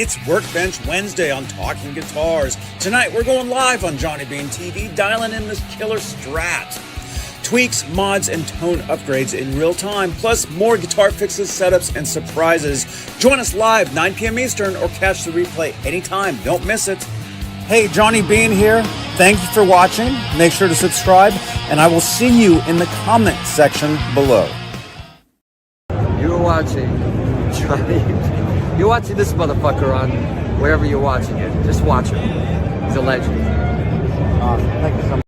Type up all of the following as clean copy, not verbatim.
It's Workbench Wednesday on Talking Guitars. Tonight we're going live on Johnny Beane TV, dialing in this killer Strat. Tweaks, mods, and tone upgrades in real time, plus more guitar fixes, setups, and surprises. Join us live 9 p.m. Eastern or catch the replay anytime. Don't miss it. Hey, Johnny Beane here. Thank you for watching. Make sure to subscribe, and I will see you in the comment section below. You're watching Johnny Beane. You're watching this motherfucker on wherever you're watching it. Just watch him. He's a legend. Thank you so much.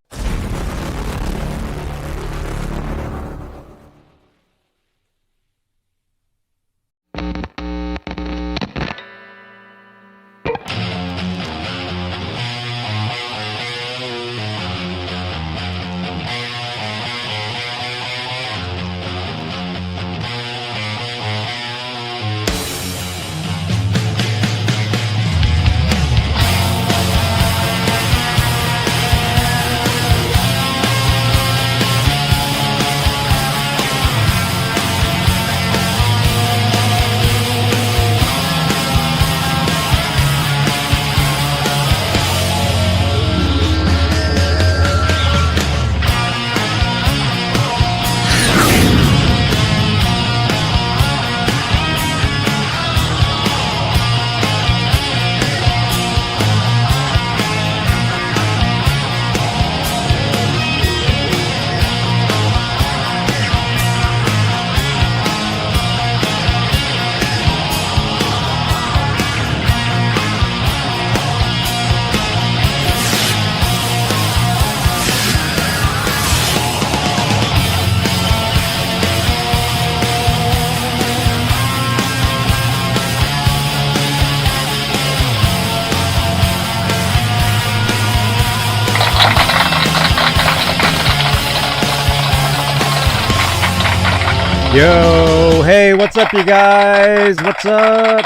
Yo, hey, what's up, you guys? What's up?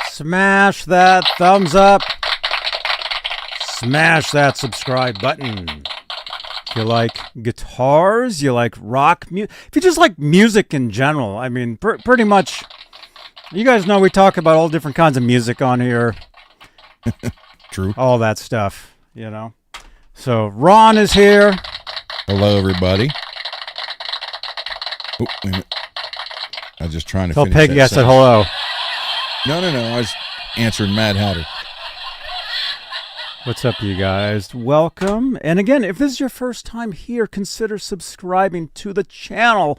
Smash that thumbs up. Smash that subscribe button. If you like guitars, you like rock music, if you just like music in general, I mean, pretty much, you guys know we talk about all different kinds of music on here. True. All that stuff, you know. So, Ron is here. Hello, everybody. Oh, wait a minute. I was just trying to Tell finish Peggy that I said sentence. hello. No. I was answering Mad Hatter. What's up, you guys? Welcome. And again, if this is your first time here, consider subscribing to the channel.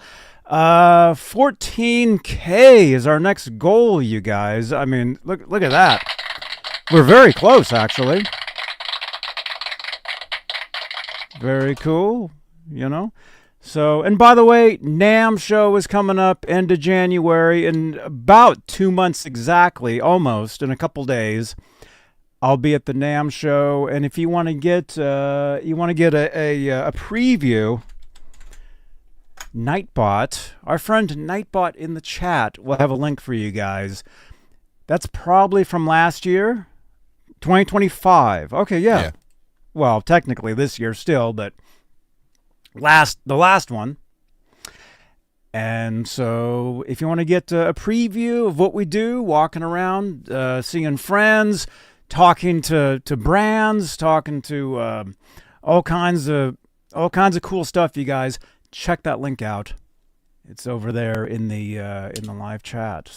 14K is our next goal, you guys. I mean, look at that. We're very close, actually. Very cool, you know. So, and by the way, NAMM show is coming up end of January in about 2 months exactly, almost in a couple days. I'll be at the NAMM show, and if you want to get a preview, Nightbot, our friend Nightbot in the chat will have a link for you guys. That's probably from last year, 2025. Okay, yeah. Well, technically this year still, but the last one. And so if you want to get a preview of what we do, walking around, seeing friends, talking to brands, talking to all kinds of cool stuff, you guys, check that link out. It's over there in the live chat.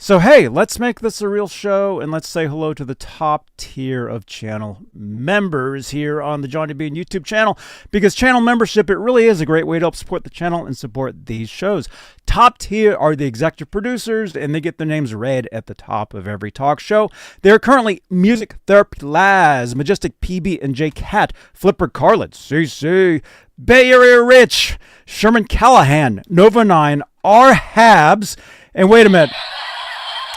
So hey, let's make this a real show, and let's say hello to the top tier of channel members here on the Johnny Beane YouTube channel, because channel membership, it really is a great way to help support the channel and support these shows. Top tier are the executive producers, and they get their names read at the top of every talk show. They're currently Music Therapy Laz, Majestic PB and J Cat, Flipper Carlet, CC, Bay Area Rich, Sherman Callahan, Nova 9, R Habs, and wait a minute.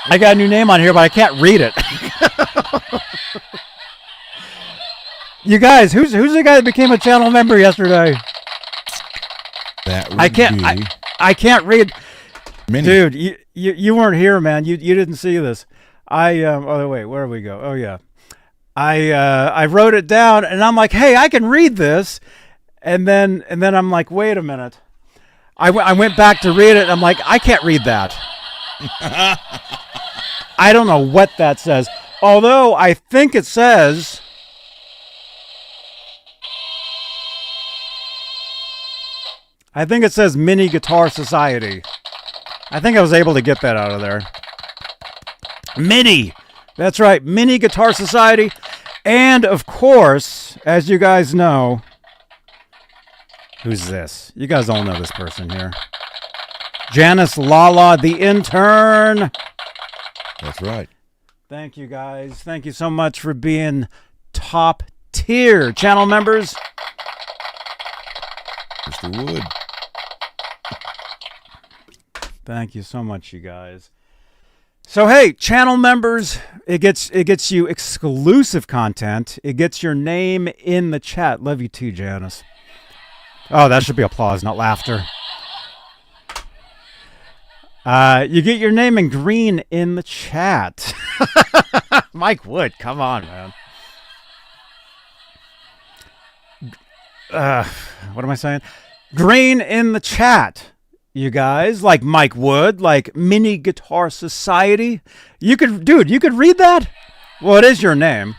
I got a new name on here, but I can't read it. You guys, who's the guy that became a channel member yesterday? That would I can't read. Mini. Dude, you weren't here, man. You didn't see this. Oh wait, where do we go? Oh yeah. I wrote it down and I'm like, hey, I can read this. And then I'm like, wait a minute. I went back to read it. And I'm like, I can't read that. I don't know what that says. Although I think it says... Mini Guitar Society. I think I was able to get that out of there. Mini. That's right. Mini Guitar Society. And, of course, as you guys know... Who's this? You guys all know this person here. Janice Lala, the intern. That's right. Thank you, guys. Thank you so much for being top tier channel members. Mr. Wood. Thank you so much, you guys. So, hey, channel members, it gets you exclusive content. It gets your name in the chat. Love you too, Janice. Oh, that should be applause, not laughter. You get your name in green in the chat. Mike Wood, come on, man. What am I saying? Green in the chat, you guys. Like Mike Wood, like Mini Guitar Society. You could read that? Well, it is your name.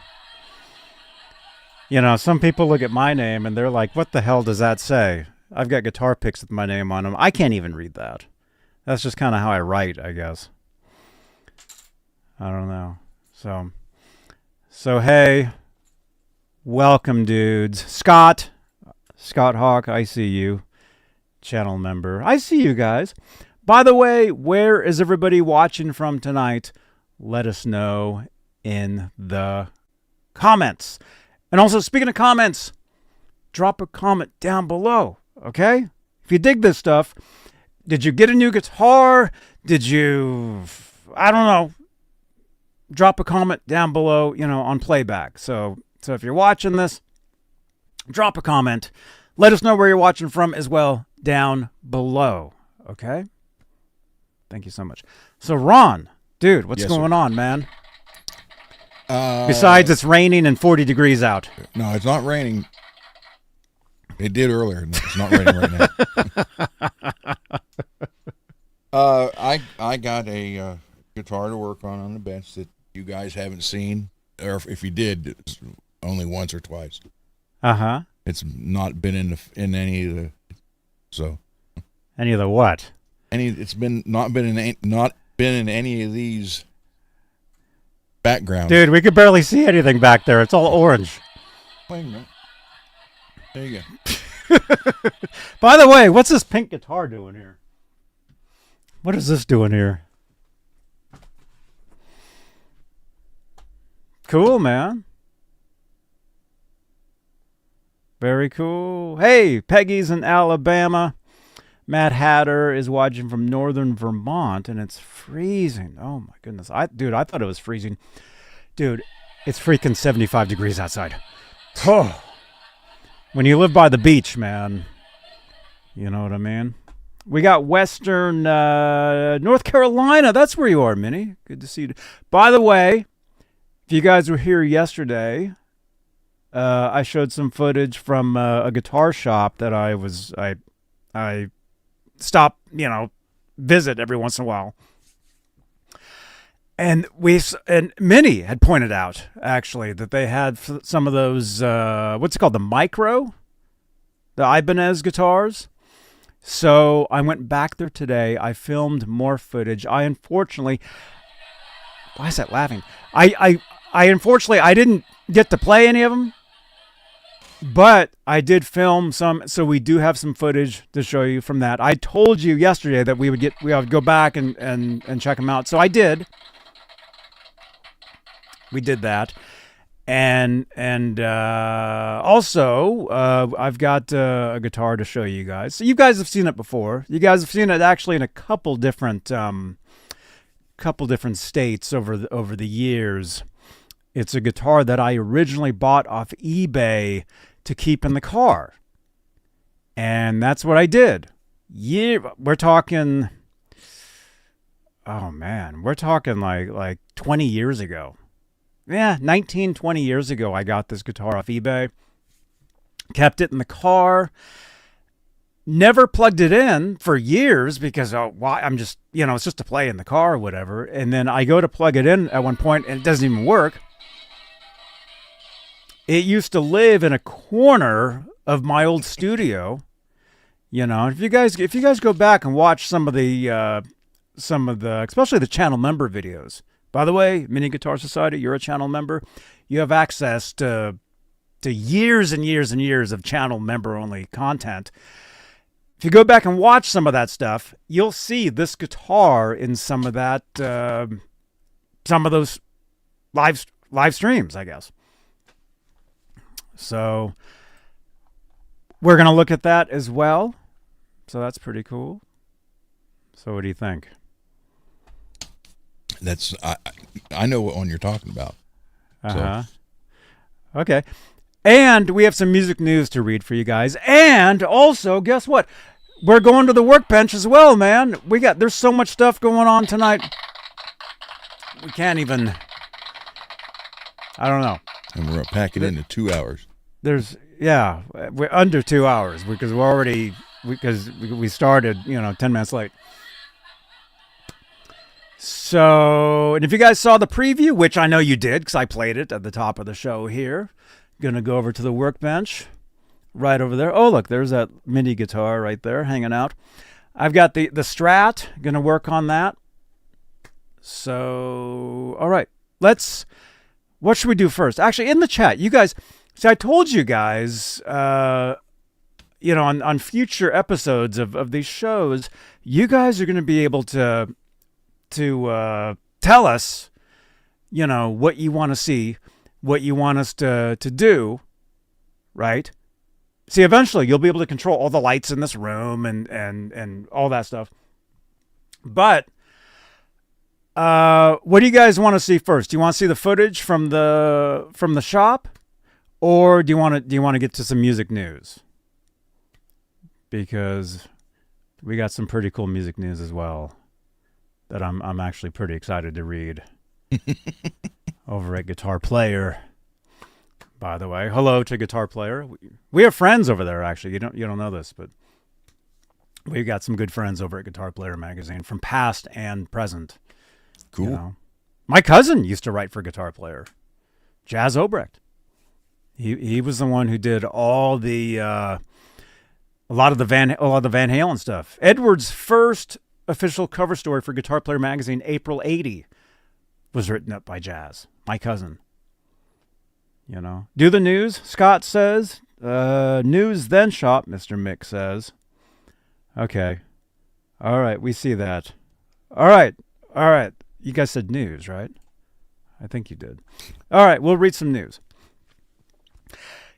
You know, some people look at my name and they're like, what the hell does that say? I've got guitar picks with my name on them. I can't even read that. That's just kind of how I write, I guess. I don't know. So hey, welcome, dudes. Scott Hawk, I see you. Channel member. I see you guys. By the way, where is everybody watching from tonight? Let us know in the comments. And also, speaking of comments, drop a comment down below, okay? If you dig this stuff, did you get a new guitar? Did you, I don't know, drop a comment down below, on playback. So if you're watching this, drop a comment. Let us know where you're watching from as well down below, okay? Thank you so much. So, Ron, dude, what's going on, man? Besides, it's raining and 40 degrees out. No, it's not raining. It did earlier. It's not raining right now. I got a guitar to work on the bench that you guys haven't seen, or if you did, it's only once or twice. Uh-huh. It's not been in any of the Any of the what? It's not been in any of these backgrounds. Dude, we could barely see anything back there. It's all orange. Wait a minute. There you go. By the way, what's this pink guitar doing here? What is this doing here? Cool, man. Very cool. Hey, Peggy's in Alabama. Matt Hatter is watching from northern Vermont, and it's freezing. Oh, my goodness. I thought it was freezing. Dude, it's freaking 75 degrees outside. Oh. When you live by the beach, man, you know what I mean? We got Western North Carolina. That's where you are, Minnie. Good to see you. By the way, if you guys were here yesterday, I showed some footage from a guitar shop that I stop, visit every once in a while. And Minnie had pointed out, actually, that they had some of those, what's it called, the micro? The Ibanez guitars. So I went back there today. I filmed more footage. I unfortunately... Why is that laughing? I unfortunately, I didn't get to play any of them. But I did film some, so we do have some footage to show you from that. I told you yesterday that we would go back and check them out. So I did. We did that. And also, I've got a guitar to show you guys. So you guys have seen it before. You guys have seen it actually in a couple different states over the years. It's a guitar that I originally bought off eBay to keep in the car. And that's what I did. We're talking, oh man, we're talking like 20 years ago. Yeah, 19, 20 years ago, I got this guitar off eBay. Kept it in the car. Never plugged it in for years because why? I'm just, it's just to play in the car or whatever. And then I go to plug it in at one point and it doesn't even work. It used to live in a corner of my old studio. If you guys go back and watch some of the especially the channel member videos. By the way, Mini Guitar Society, you're a channel member. You have access to years and years and years of channel member only content. If you go back and watch some of that stuff, you'll see this guitar in some of that, some of those live streams, I guess. So we're going to look at that as well. So that's pretty cool. So what do you think? That's I know what one you're talking about. Uh-huh. So. Okay. And we have some music news to read for you guys. And also, guess what? We're going to the Workbench as well, man. There's so much stuff going on tonight. We can't even, I don't know. And we're packing into 2 hours. We're under 2 hours because we started, 10 minutes late. So, and if you guys saw the preview, which I know you did because I played it at the top of the show here, going to go over to the Workbench. Right over there. Oh, look, there's that mini guitar right there hanging out. I've got the Strat. Going to work on that. So, all right. What should we do first? Actually, in the chat, you guys, see, I told you guys, on future episodes of these shows, you guys are going to be able to tell us, what you want to see, what you want us to do, right? See, eventually you'll be able to control all the lights in this room and all that stuff. But what do you guys want to see first? Do you want to see the footage from the shop, or do you want to get to some music news? Because we got some pretty cool music news as well that I'm actually pretty excited to read over at Guitar Player. By the way, hello to Guitar Player. We have friends over there. Actually, you don't know this, but we've got some good friends over at Guitar Player magazine from past and present. Cool. My cousin used to write for Guitar Player. Jazz Obrecht. He was the one who did all the a lot of the Van Halen stuff. Edward's first official cover story for Guitar Player magazine, April '80, was written up by Jazz. My cousin. Do the news, Scott says. News then shop, Mr. Mick says. Okay. All right, we see that. All right. You guys said news, right? I think you did. All right, we'll read some news.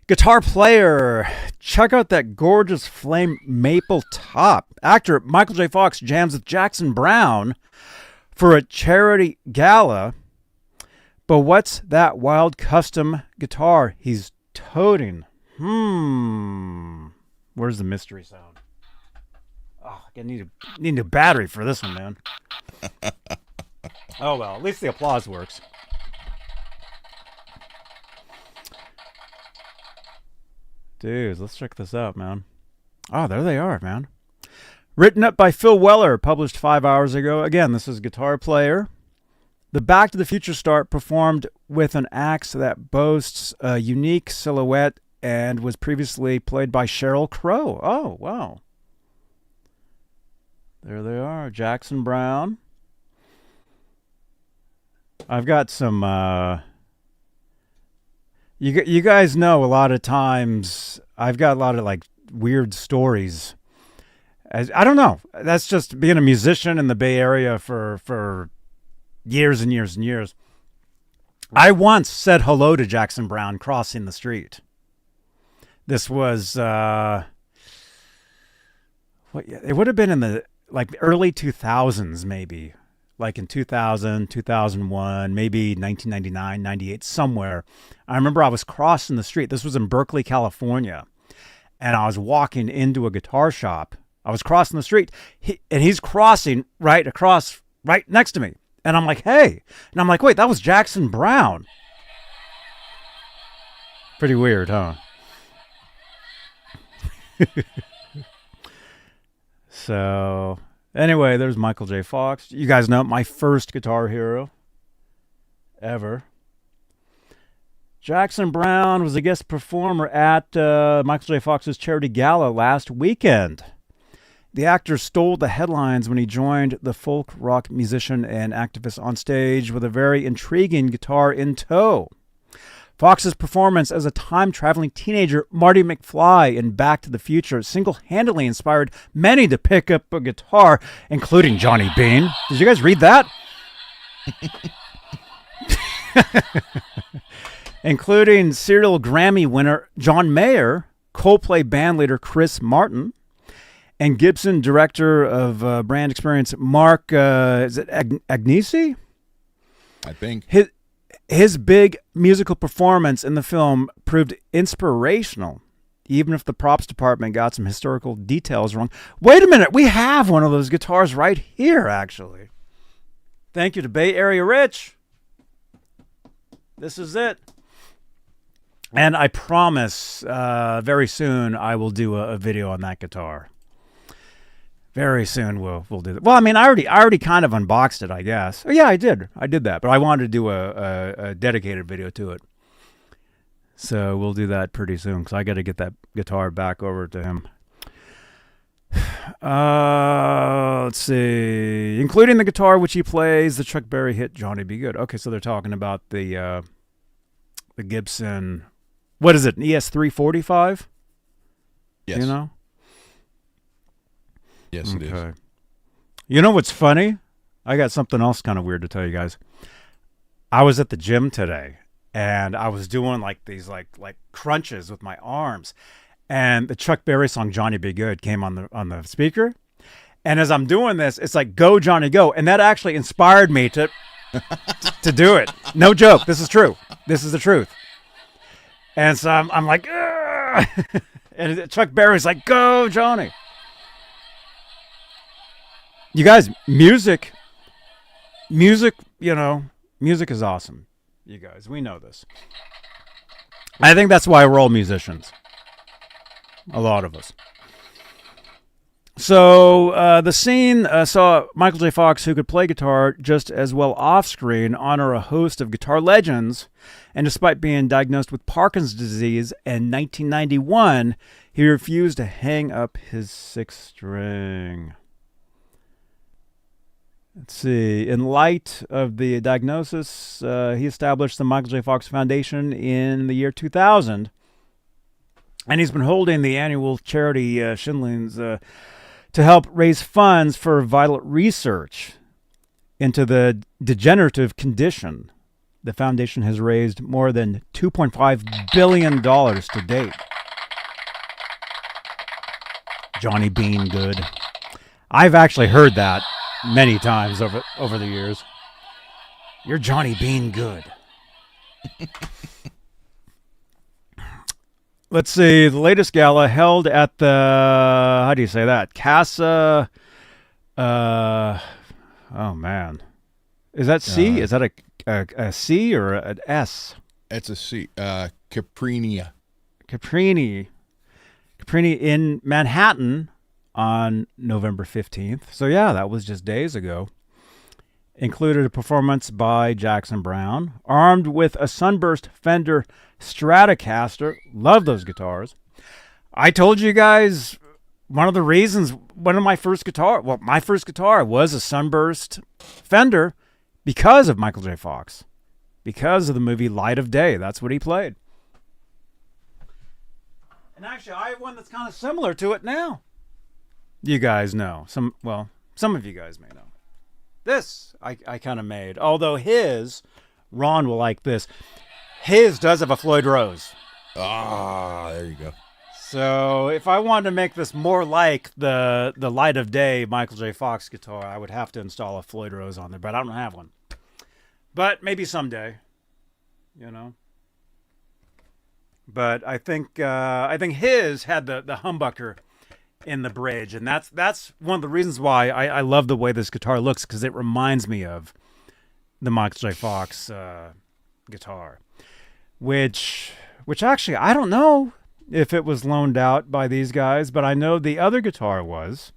Guitar Player. Check out that gorgeous flame maple top. Actor Michael J. Fox jams with Jackson Browne for a charity gala. But what's that wild custom guitar he's toting? Where's the mystery sound? Oh, I need a battery for this one, man. Oh, well, at least the applause works. Dudes, let's check this out, man. Oh, there they are, man. Written up by Phil Weller, published 5 hours ago. Again, this is Guitar Player. The Back to the Future start performed with an axe that boasts a unique silhouette and was previously played by Sheryl Crow. Oh, wow. There they are, Jackson Browne. I've got some, you guys know a lot of times I've got a lot of like weird stories. I don't know. That's just being a musician in the Bay Area for years and years and years. I once said hello to Jackson Browne crossing the street. This was, it would have been in the like early 2000s, maybe. Like in 2000, 2001, maybe 1999, 98, somewhere. I remember I was crossing the street. This was in Berkeley, California. And I was walking into a guitar shop. I was crossing the street. And he's crossing right next to me. And I'm like, hey. And I'm like, wait, that was Jackson Browne. Pretty weird, huh? So, anyway, there's Michael J. Fox. You guys know my first guitar hero ever. Jackson Browne was a guest performer at Michael J. Fox's charity gala last weekend. The actor stole the headlines when he joined the folk rock musician and activist on stage with a very intriguing guitar in tow. Fox's performance as a time-traveling teenager, Marty McFly in Back to the Future, single-handedly inspired many to pick up a guitar, including Johnny Beane. Did you guys read that? Including serial Grammy winner John Mayer, Coldplay bandleader Chris Martin, and Gibson director of brand experience Mark is it Agnesi? I think. His big musical performance in the film proved inspirational, even if the props department got some historical details wrong. Wait a minute, we have one of those guitars right here, actually. Thank you to Bay Area Rich. This is it. And I promise very soon I will do a video on that guitar. Very soon we'll do that. Well, I mean, I already kind of unboxed it, I guess. Oh, yeah, I did that, but I wanted to do a dedicated video to it. So we'll do that pretty soon because I got to get that guitar back over to him. Let's see, including the guitar which he plays, the Chuck Berry hit "Johnny Be Good." Okay, so they're talking about the Gibson. What is it? An ES345? Yes. You know. Yes, it is. You know what's funny? I got something else kind of weird to tell you guys. I was at the gym today, and I was doing like these like crunches with my arms, and the Chuck Berry song "Johnny Be Good" came on the speaker, and as I'm doing this, it's like "Go Johnny Go," and that actually inspired me to do it. No joke. This is true. This is the truth. And so I'm like, "Ugh!" And Chuck Berry's like, "Go Johnny." You guys, music, you know, music is awesome. You guys, we know this. I think that's why we're all musicians. A lot of us. So the scene saw Michael J. Fox, who could play guitar just as well off-screen, honor a host of guitar legends. And despite being diagnosed with Parkinson's disease in 1991, he refused to hang up his sixth string. Let's see. In light of the diagnosis, he established the Michael J. Fox Foundation in the year 2000. And he's been holding the annual charity Schindling's to help raise funds for vital research into the degenerative condition. The foundation has raised more than $2.5 billion to date. Johnny Bean good. I've actually heard that many times over the years. You're Johnny Bean good. Let's see. The latest gala held at the, how do you say that? Casa. Oh man, is that C? Is that a C or an S? It's a C. Caprinia. Caprini in Manhattan on November 15th. So yeah, that was just days ago. Included a performance by Jackson Browne, armed with a sunburst Fender Stratocaster. Love those guitars. I told you guys my first guitar was a sunburst Fender because of Michael J. Fox. Because of the movie Light of Day. That's what he played. And actually, I have one that's kind of similar to it now. You guys know. Some of you guys may know. This I kind of made. Although Ron will like this. His does have a Floyd Rose. Ah, there you go. So if I wanted to make this more like the Light of Day Michael J. Fox guitar, I would have to install a Floyd Rose on there, but I don't have one. But maybe someday, you know. But I think his had the humbucker in the bridge, and that's one of the reasons why I love the way this guitar looks, because it reminds me of the Michael J. Fox guitar, which actually I don't know if it was loaned out by these guys, but I know the other guitar was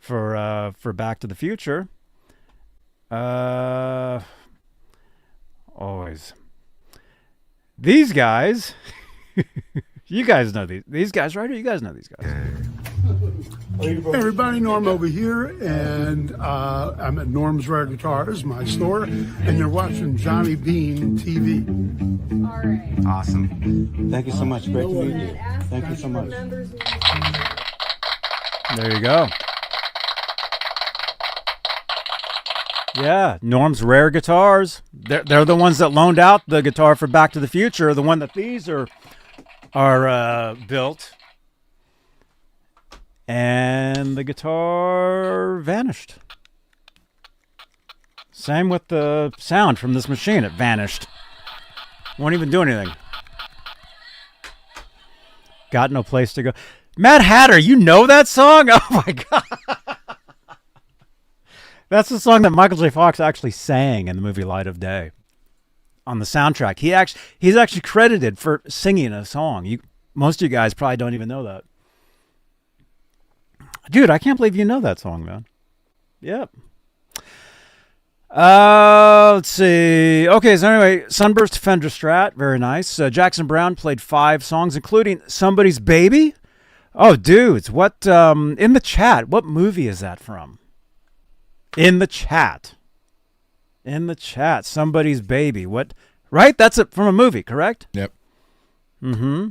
for Back to the Future. Always. These guys, you guys know these guys, right? Or you guys know these guys? Hey everybody, Norm over here, and I'm at Norm's Rare Guitars, my store, and you're watching Johnny Beane TV. All right. Awesome. Thank you so much. Great to meet you. Thank you so much. There you go. Yeah, Norm's Rare Guitars. They're the ones that loaned out the guitar for Back to the Future. The one that these are built. And the guitar vanished. Same with the sound from this machine. It vanished. Won't even do anything. Got no place to go. Mad Hatter, you know that song? Oh my God. That's the song that Michael J. Fox actually sang in the movie Light of Day. On the soundtrack. He's actually credited for singing a song. Most of you guys probably don't even know that. Dude, I can't believe you know that song, man. Yep. Let's see. Okay, so anyway, Sunburst Fender Strat, very nice. Jackson Browne played 5 songs, including Somebody's Baby. Oh, dudes, what, in the chat, what movie is that from? In the chat. In the chat, Somebody's Baby. What, right? That's from a movie, correct? Yep. Mm-hmm.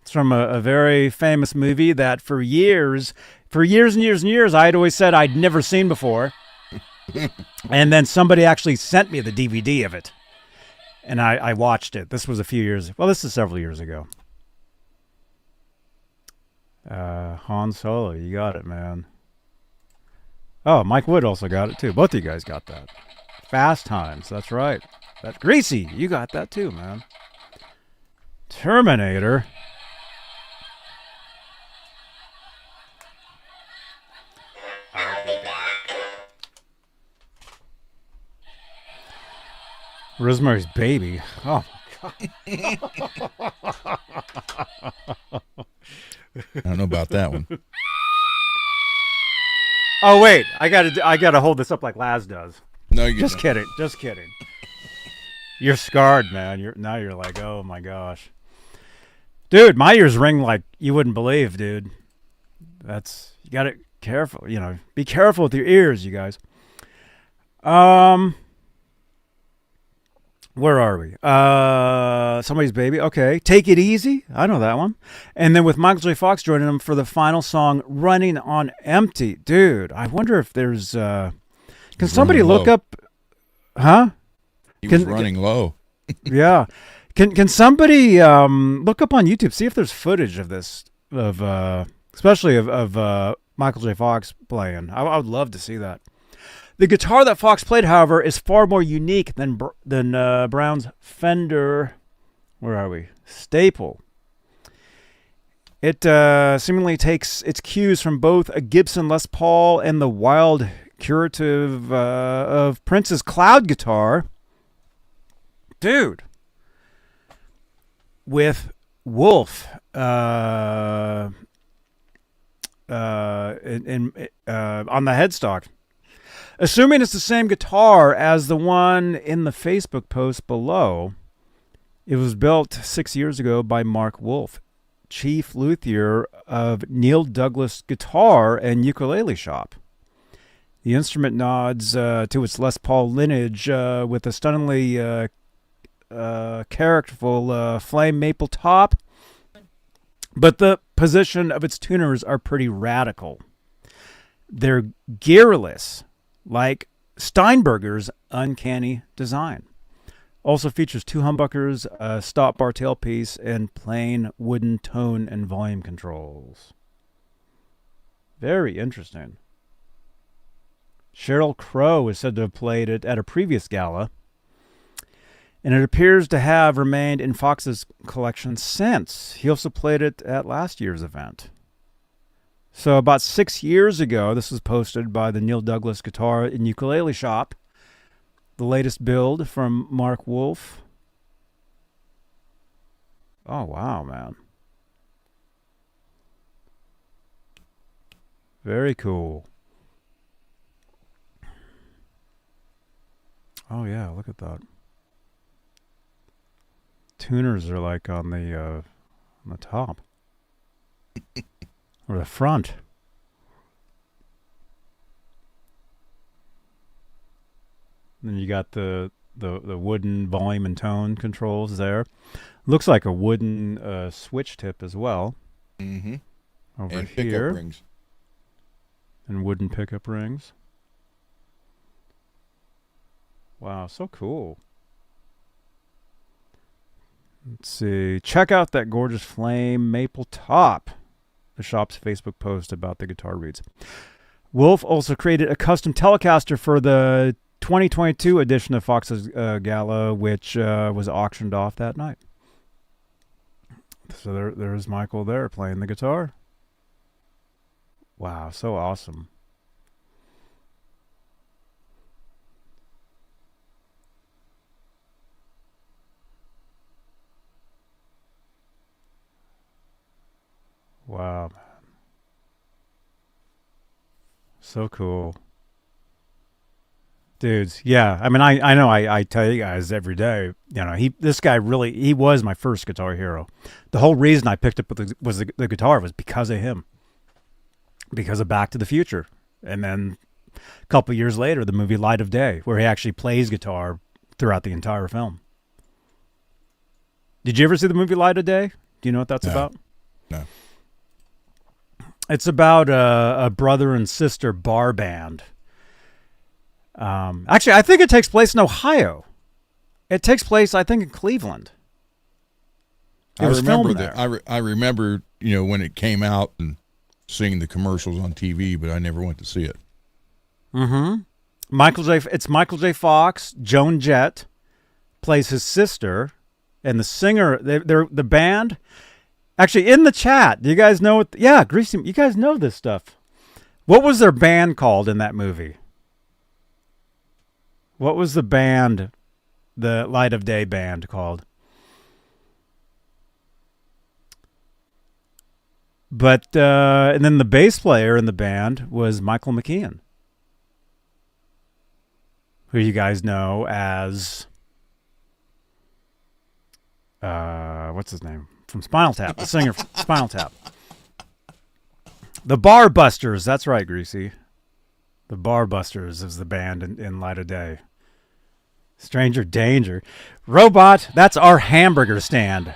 It's from a very famous movie that for years and years and years, I had always said I'd never seen before. And then somebody actually sent me the DVD of it. And I watched it. This was this is several years ago. Han Solo, you got it, man. Oh, Mike Wood also got it too. Both of you guys got that. Fast Times, that's right. That Greasy, you got that too, man. Terminator. Rosemary's Baby. Oh my God. I don't know about that one. Oh wait, I gotta hold this up like Laz does. No, you Just kidding. Just kidding. You're scarred, man. Now you're like, oh my gosh. Dude, my ears ring like you wouldn't believe, dude. You gotta careful, be careful with your ears, you guys. Where are we? Somebody's Baby. Okay. Take It Easy. I know that one. And then with Michael J. Fox joining him for the final song, Running on Empty. Dude, I wonder if there's... can somebody look up... Huh? He was running low. Yeah. Can somebody look up on YouTube, see if there's footage of this, especially of Michael J. Fox playing. I would love to see that. The guitar that Fox played, however, is far more unique than Browne's Fender. Where are we? Staple. It seemingly takes its cues from both a Gibson Les Paul and the wild curative of Prince's Cloud guitar. Dude. With Wolfe on the headstock. Assuming it's the same guitar as the one in the Facebook post below, it was built 6 years ago by Mark Wolfe, chief luthier of Neil Douglas Guitar and Ukulele Shop. The instrument nods to its Les Paul lineage with a stunningly characterful flame maple top, but the position of its tuners are pretty radical. They're gearless, like Steinberger's uncanny design. Also features 2 humbuckers, a stop bar tailpiece, and plain wooden tone and volume controls. Very interesting. Sheryl Crow is said to have played it at a previous gala, and it appears to have remained in Fox's collection since. He also played it at last year's event. So about 6 years ago, this was posted by the Neil Douglas Guitar and Ukulele Shop. The latest build from Mark Wolfe. Oh, wow, man. Very cool. Oh yeah, look at that. Tuners are like on the top or the front. Then you got the wooden volume and tone controls there. Looks like a wooden switch tip as well. Mm-hmm. Over And here. pickup rings. And wooden pickup rings. Wow, so cool. Let's see. Check out that gorgeous flame maple top. The shop's Facebook post about the guitar reads. Wolfe also created a custom Telecaster for the 2022 edition of Fox's Gala, which was auctioned off that night. So there's Michael there playing the guitar. Wow, so awesome. Wow, man. So cool. Dudes, yeah. I mean, I know I tell you guys every day, this guy he was my first guitar hero. The whole reason I picked up the guitar was because of him. Because of Back to the Future. And then a couple years later, the movie Light of Day, where he actually plays guitar throughout the entire film. Did you ever see the movie Light of Day? Do you know what that's about? No. It's about a brother and sister bar band. Actually, I think it takes place in Ohio. It takes place, I think, in Cleveland. It was filmed there. I remember, when it came out and seeing the commercials on TV, but I never went to see it. Mm-hmm. It's Michael J. Fox. Joan Jett plays his sister, and the singer. They're the band. Actually, in the chat, do you guys know what? Yeah, Greasy, you guys know this stuff. What was their band called in that movie? What was the band, the Light of Day band called? But, and then the bass player in the band was Michael McKean, who you guys know as, what's his name? From Spinal Tap, the singer from Spinal Tap. The Bar Busters, that's right, Greasy. The Bar Busters is the band in Light of Day. Stranger Danger. Robot, that's our hamburger stand.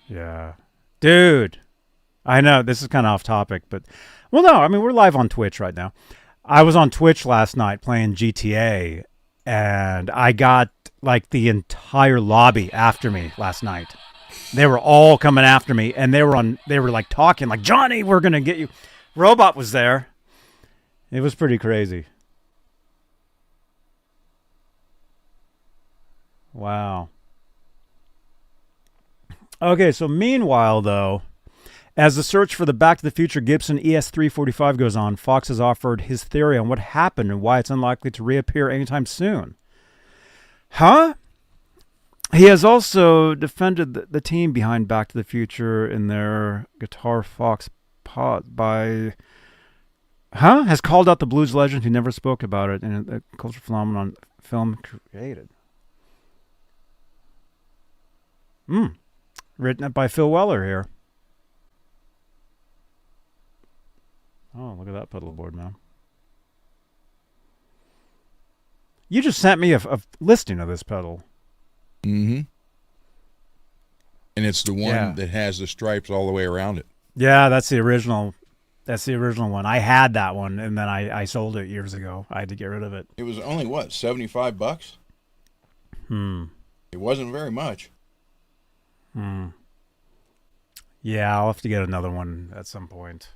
Yeah. Dude. I know, this is kind of off topic, but... Well, no, I mean, we're live on Twitch right now. I was on Twitch last night playing GTA, and I got, like, the entire lobby after me last night. They were all coming after me, and they were like talking, like, Johnny, we're going to get you. Robot was there. It was pretty crazy. Wow. Okay, so meanwhile, though, as the search for the Back to the Future Gibson ES345 goes on, Fox has offered his theory on what happened and why it's unlikely to reappear anytime soon. Huh? He has also defended the team behind Back to the Future in their Guitar Fox pod by... Huh? Has called out the blues legend who never spoke about it in a cultural phenomenon film created. Written up by Phil Weller here. Oh, look at that pedal board, man. You just sent me a listing of this pedal. Mm-hmm. And it's the one that has the stripes all the way around it. Yeah, that's the original. That's the original one. I had that one, and then I sold it years ago. I had to get rid of it. It was only, what, $75? It wasn't very much. Yeah, I'll have to get another one at some point.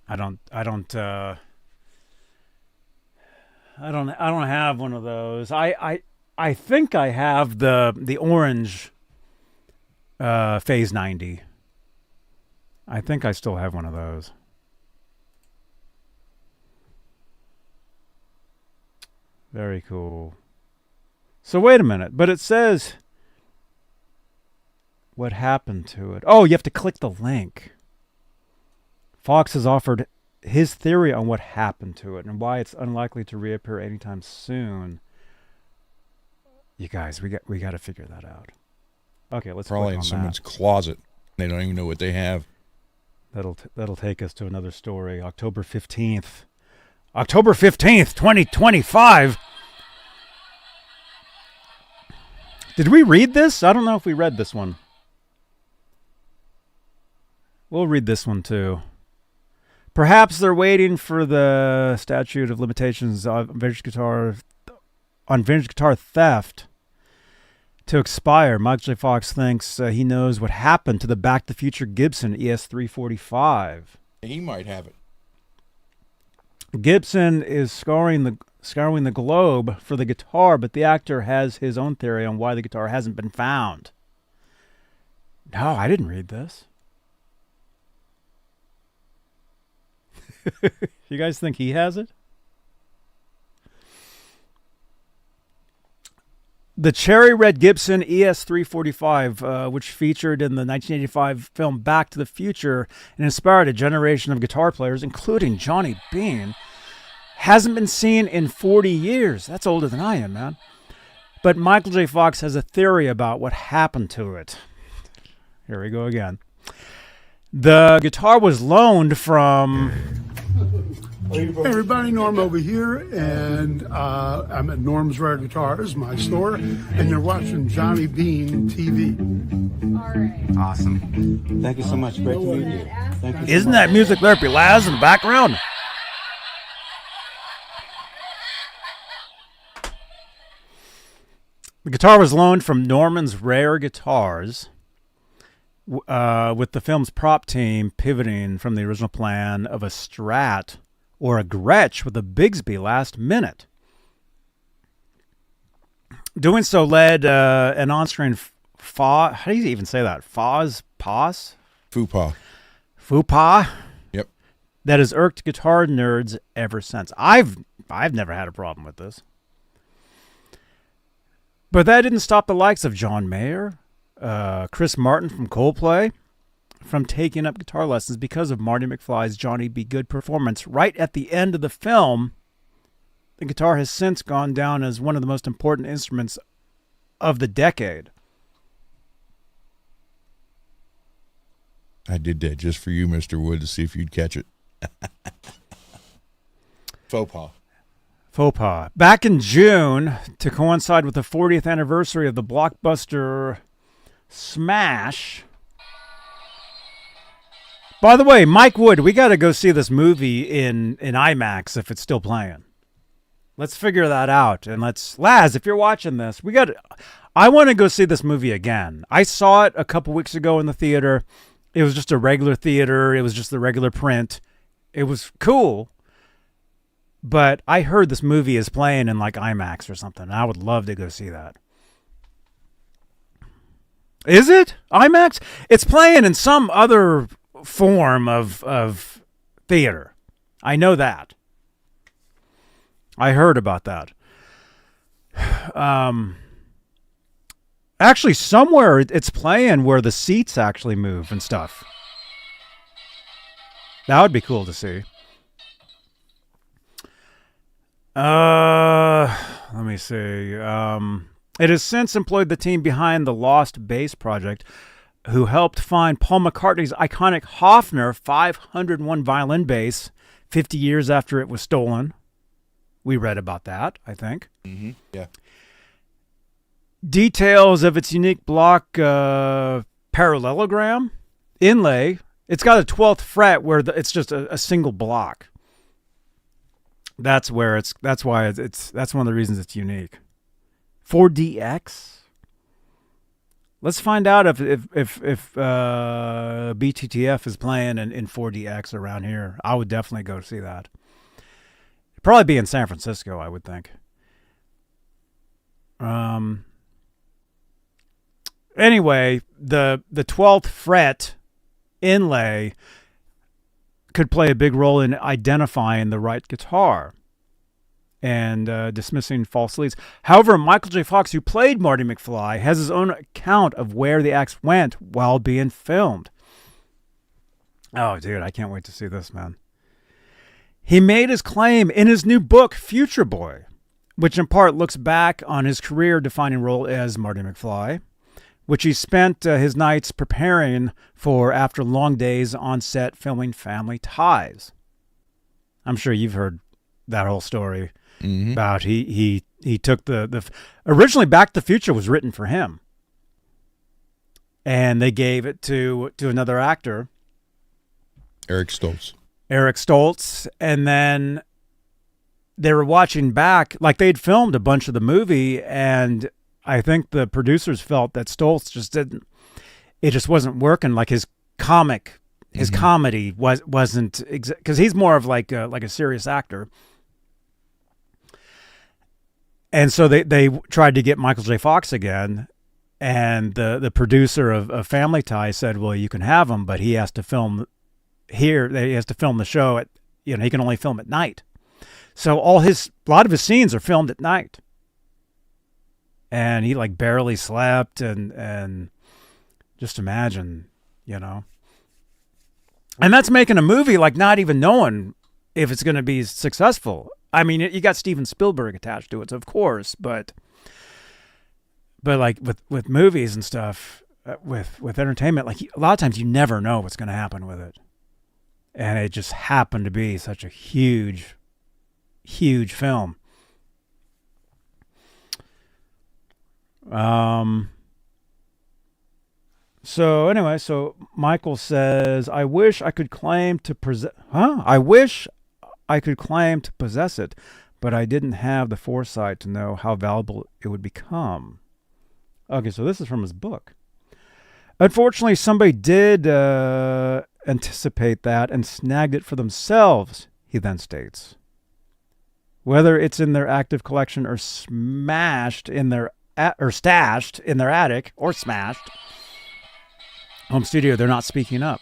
I don't have one of those. I think I have the orange Phase 90. I think I still have one of those. Very cool. So wait a minute, but it says what happened to it. Oh, you have to click the link. Fox has offered his theory on what happened to it and why it's unlikely to reappear anytime soon. You guys, we got to figure that out. Okay, let's probably click in on someone's that. closet. They don't even know what they have. That'll take us to another story. October 15th. October 15th, 2025. Did we read this? I don't know if we read this one. We'll read this one too. Perhaps they're waiting for the statute of limitations on vintage guitar theft to expire. Michael J. Fox thinks he knows what happened to the Back to the Future Gibson ES345. He might have it. Gibson is scouring the globe for the guitar, but the actor has his own theory on why the guitar hasn't been found. No, I didn't read this. You guys think he has it? The cherry red Gibson ES345, which featured in the 1985 film Back to the Future and inspired a generation of guitar players, including Johnny Beane, hasn't been seen in 40 years. That's older than I am, man. But Michael J. Fox has a theory about what happened to it. Here we go again. The guitar was loaned from... Hey everybody, Norm over here, and I'm at Norm's Rare Guitars, my store, and you're watching Johnny Beane TV. All right. Awesome. Thank you so much. Great to meet you. Thank you. Isn't that Music Therapy Laz in the background? The guitar was loaned from Norman's Rare Guitars, with the film's prop team pivoting from the original plan of a Strat or a Gretsch with a Bigsby last minute. Doing so led an on-screen how do you even say that? Faux pas? Fupa. Yep. That has irked guitar nerds ever since. I've never had a problem with this. But that didn't stop the likes of John Mayer, Chris Martin from Coldplay, from taking up guitar lessons because of Marty McFly's Johnny B. Good performance right at the end of the film. The guitar has since gone down as one of the most important instruments of the decade. I did that just for you, Mr. Wood, to see if you'd catch it. Faux pas. Back in June, to coincide with the 40th anniversary of the blockbuster Smash. By the way, Mike Wood, we got to go see this movie in IMAX if it's still playing. Let's figure that out. And Laz, if you're watching this, I want to go see this movie again. I saw it a couple weeks ago in the theater. It was just a regular theater. It was just the regular print. It was cool. But I heard this movie is playing in like IMAX or something. I would love to go see that. Is it IMAX? It's playing in some other form of theater. I know that. I heard about that. Actually, somewhere it's playing where the seats actually move and stuff. That would be cool to see. Let me see. It has since employed the team behind the Lost Bass project, who helped find Paul McCartney's iconic Hofner 501 violin bass 50 years after it was stolen. We read about that, I think. Mm-hmm. Yeah. Details of its unique block parallelogram inlay. It's got a 12th fret where it's just a single block. That's why that's one of the reasons it's unique. 4DX. Let's find out if BTTF is playing in 4DX around here. I would definitely go see that. It'd probably be in San Francisco, I would think. Anyway, the 12th fret inlay could play a big role in identifying the right guitar and dismissing false leads. However, Michael J. Fox, who played Marty McFly, has his own account of where the axe went while being filmed. Oh, dude, I can't wait to see this, man. He made his claim in his new book, Future Boy, which in part looks back on his career-defining role as Marty McFly, which he spent his nights preparing for after long days on set filming Family Ties. I'm sure you've heard that whole story about he took the originally Back to the Future was written for him, and they gave it to another actor, Eric Stoltz, and then they were watching back, like they'd filmed a bunch of the movie, and I think the producers felt that Stoltz just wasn't working. Like his comedy wasn't because he's more of like a serious actor. And so they tried to get Michael J. Fox again, and the producer of Family Ties said, well, you can have him, but he has to film here. He has to film the show at, he can only film at night. So a lot of his scenes are filmed at night. And he like barely slept, and just imagine, And that's making a movie like not even knowing if it's going to be successful. I mean, you got Steven Spielberg attached to it, of course, but like with movies and stuff, with entertainment, like a lot of times you never know what's going to happen with it. And it just happened to be such a huge, huge film. So anyway, so Michael says, I wish I could claim to possess it, but I didn't have the foresight to know how valuable it would become. Okay, so this is from his book. Unfortunately, somebody did anticipate that and snagged it for themselves, he then states. Whether it's in their active collection or stashed in their attic or smashed home studio, they're not speaking up.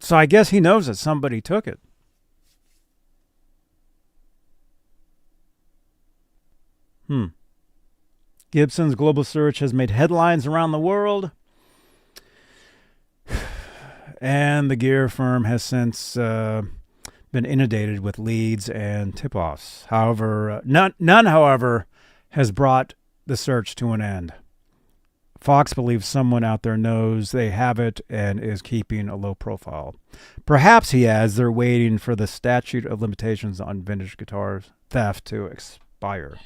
So I guess he knows that somebody took it. Gibson's global search has made headlines around the world, and the gear firm has since been inundated with leads and tip-offs. However, none, however, has brought the search to an end. Fox believes someone out there knows they have it and is keeping a low profile. Perhaps, he adds, they're waiting for the statute of limitations on vintage guitar theft to expire.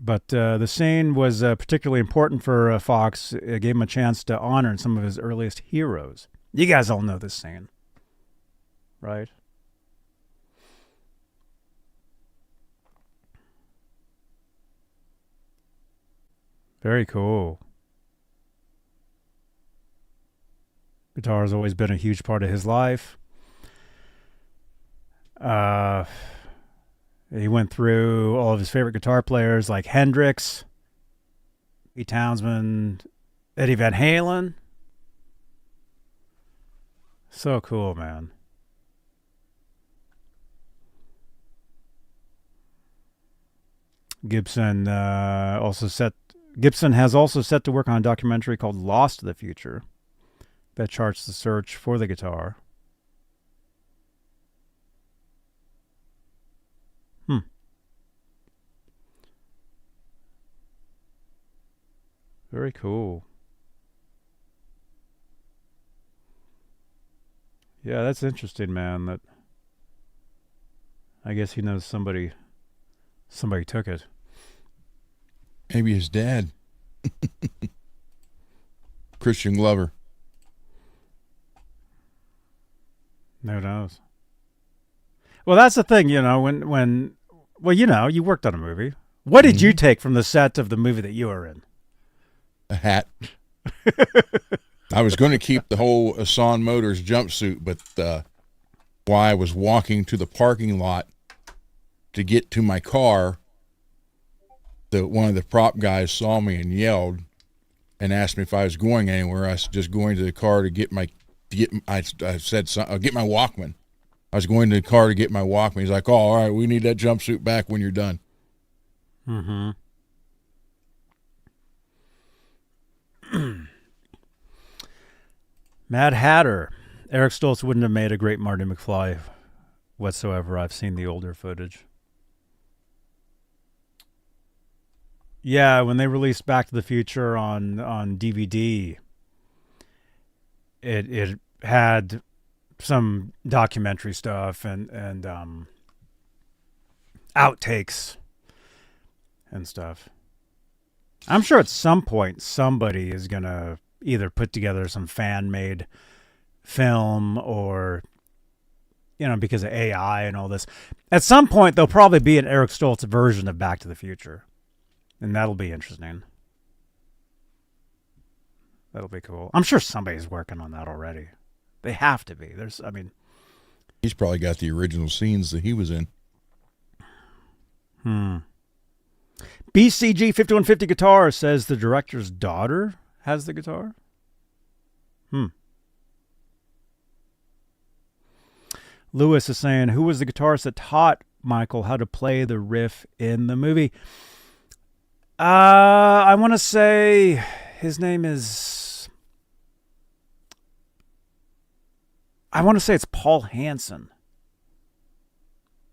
But the scene was particularly important for Fox. It gave him a chance to honor some of his earliest heroes. You guys all know this scene, right? Very cool. Guitar has always been a huge part of his life. He went through all of his favorite guitar players like Hendrix, Pete Townsend, Eddie Van Halen. So cool, man. Gibson has also set to work on a documentary called Lost to the Future that charts the search for the guitar. Very cool. Yeah, that's interesting, man. That I guess he knows somebody took it. Maybe his dad. Christian Glover. Who knows? Well, that's the thing, when you worked on a movie. What did you take from the set of the movie that you were in? A hat. I was going to keep the whole Asan Motors jumpsuit, but while I was walking to the parking lot to get to my car, one of the prop guys saw me and yelled and asked me if I was going anywhere. I was just going to the car to get my Walkman. I was going to the car to get my Walkman. He's like, "Oh, all right, we need that jumpsuit back when you're done." Mm-hmm. Mad Hatter. Eric Stoltz wouldn't have made a great Marty McFly whatsoever. I've seen the older footage. Yeah, when they released Back to the Future on DVD, it had some documentary stuff and outtakes and stuff. I'm sure at some point somebody is going to either put together some fan-made film or, because of AI and all this. At some point, there'll probably be an Eric Stoltz version of Back to the Future. And that'll be interesting. That'll be cool. I'm sure somebody's working on that already. They have to be. He's probably got the original scenes that he was in. BCG 5150 Guitar says the director's daughter has the guitar. Lewis is saying, who was the guitarist that taught Michael how to play the riff in the movie? I want to say his name is... I want to say it's Paul Hansen.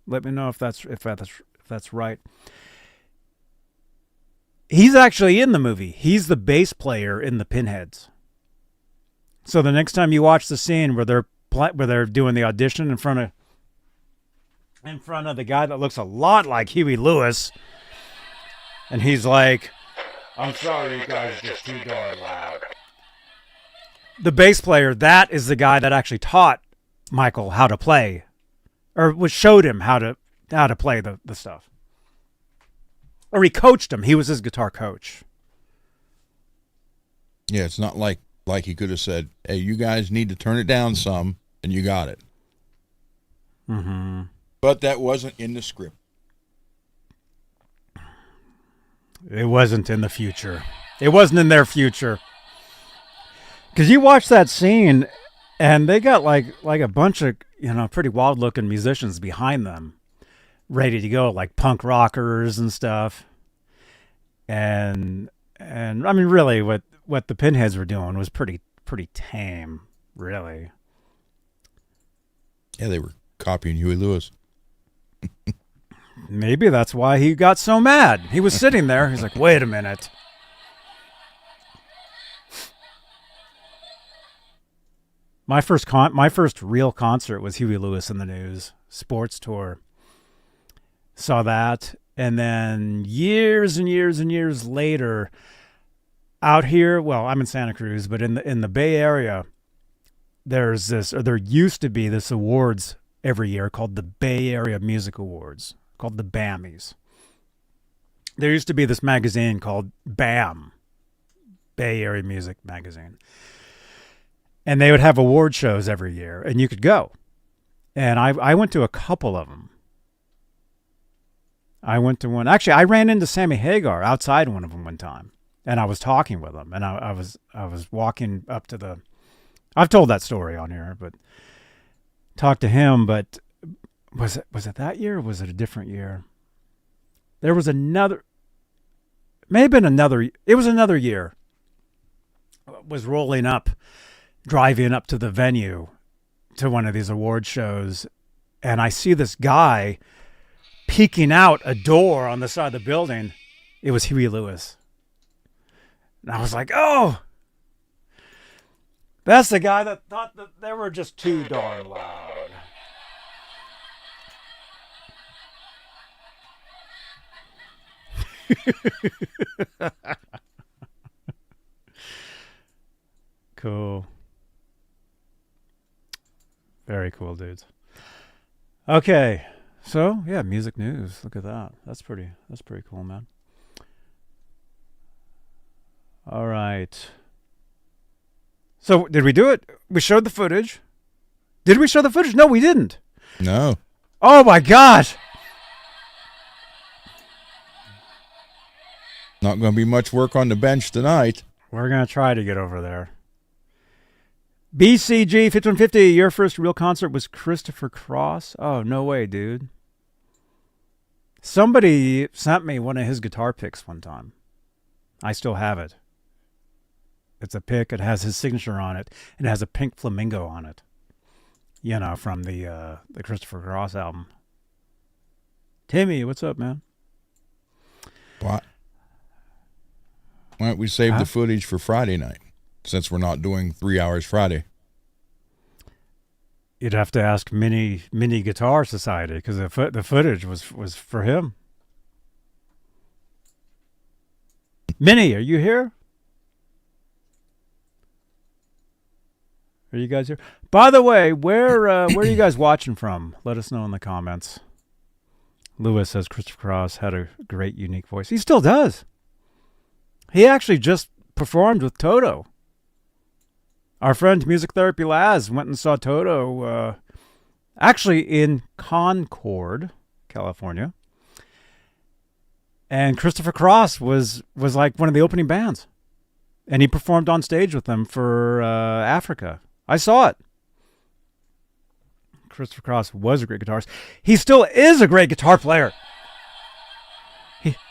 Let me know if that's right. He's actually in the movie. He's the bass player in the Pinheads. So the next time you watch the scene where they're doing the audition in front of the guy that looks a lot like Huey Lewis, and he's like, "I'm sorry, you guys are just too darn loud." The bass player, that is the guy that actually taught Michael how to play, or showed him how to play the stuff. Or he coached him. He was his guitar coach. Yeah, it's not like he could have said, "Hey, you guys need to turn it down some," and you got it. Mm-hmm. But that wasn't in the script. It wasn't in the future. It wasn't in their future. Because you watch that scene, and they got like a bunch of pretty wild looking musicians behind them, ready to go, like punk rockers and stuff. And I mean, really, what the Pinheads were doing was pretty tame, really. Yeah, they were copying Huey Lewis. Maybe that's why he got so mad. He was sitting there. He's like, "Wait a minute." My first real concert was Huey Lewis in the News sports tour. Saw that, and then years and years and years later, out here, well, I'm in Santa Cruz, but in the Bay Area, there used to be this awards every year called the Bay Area Music Awards, called the BAMMys. There used to be this magazine called BAM, Bay Area Music Magazine. And they would have award shows every year, and you could go. And I went to a couple of them. I went to one. Actually, I ran into Sammy Hagar outside one of them one time, and I was talking with him. And I was walking up to the... I've told that story on here, but talked to him. But was it that year, or was it a different year? There was another... May have been another... It was another year. Was driving up to the venue to one of these award shows, and I see this guy peeking out a door on the side of the building. It was Huey Lewis. And I was like, "Oh, that's the guy that thought that they were just too darn loud." Cool. Very cool, dudes. Okay. So, yeah, music news. Look at that. That's pretty cool, man. All right. So, did we do it? We showed the footage. Did we show the footage? No, we didn't. No. Oh, my gosh. Not going to be much work on the bench tonight. We're going to try to get over there. BCG 5150, your first real concert was Christopher Cross? Oh, no way, dude. Somebody sent me one of his guitar picks one time. I still have it. It's a pick. It has his signature on it, and it has a pink flamingo on it. You know, from the Christopher Cross album. Timmy, what's up, man? Why don't we save the footage for Friday night, since we're not doing 3 hours Friday? You'd have to ask Mini Guitar Society, because the footage was for him. Minnie, are you here? Are you guys here? By the way, where are you guys watching from? Let us know in the comments. Lewis says Christopher Cross had a great, unique voice. He still does. He actually just performed with Toto. Our friend Music Therapy Laz went and saw Toto actually in Concord, California. And Christopher Cross was like one of the opening bands. And he performed on stage with them for Africa. I saw it. Christopher Cross was a great guitarist. He still is a great guitar player.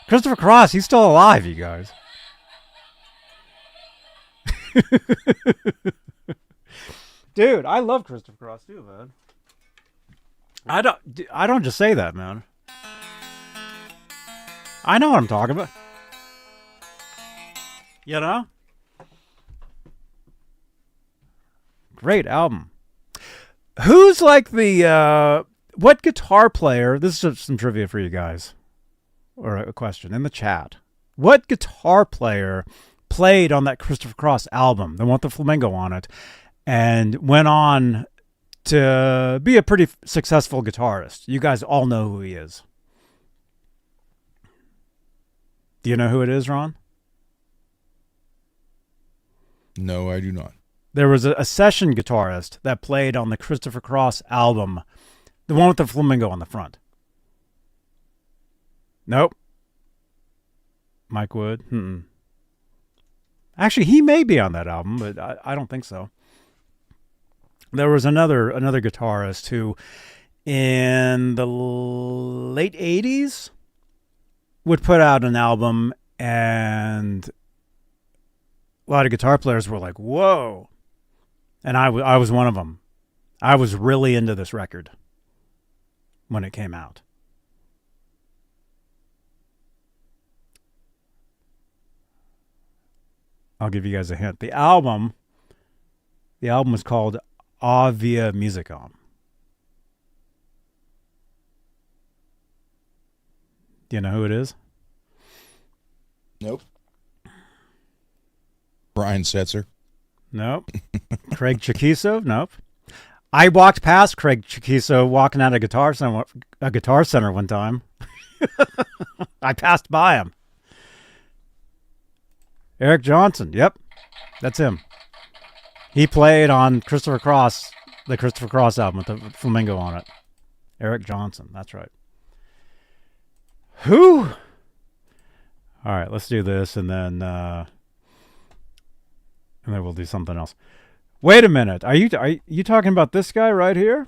Christopher Cross, he's still alive, you guys. Dude, I love Christopher Cross too, man. I don't just say that, man. I know what I'm talking about. You know? Great album. Who's like the what guitar player? This is some trivia for you guys, or a question in the chat. What guitar player played on that Christopher Cross album, the one with the flamingo on it, and went on to be a pretty successful guitarist? You guys all know who he is. Do you know who it is, Ron? No, I do not. There was a session guitarist that played on the Christopher Cross album, the one with the flamingo on the front. Nope. Mike Wood? Actually, he may be on that album, but I don't think so. There was another guitarist who, in the late 80s, would put out an album, and a lot of guitar players were like, whoa. And I was one of them. I was really into this record when it came out. I'll give you guys a hint. The album was called Avia Musicom. Do you know who it is? Nope. Brian Setzer. Nope. Craig Chiquiso? Nope. I walked past Craig Chiquiso walking out of a guitar center one time. I passed by him. Eric Johnson. Yep. That's him. He played on Christopher Cross, the Christopher Cross album with the flamingo on it. Eric Johnson. That's right. Whew. All right, let's do this, and then we'll do something else. Wait a minute. Are you talking about this guy right here?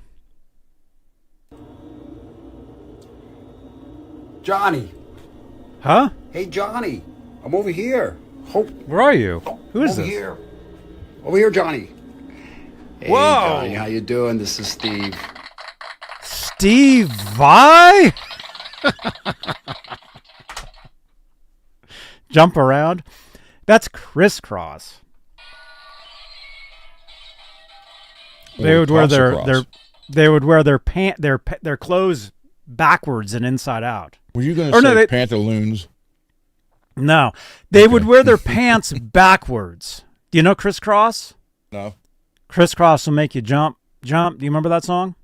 Johnny. Huh? Hey, Johnny. I'm over here. Where are you? Who is over this? Here. Over here, Johnny. Hey, Whoa. Johnny, how you doing? This is Steve. Steve Vai? Jump around. That's crisscross. They would wear their clothes backwards and inside out. Were you going to say pantaloons? No, they would wear their pants backwards. Do you know crisscross? No. Crisscross will make you jump. Do you remember that song?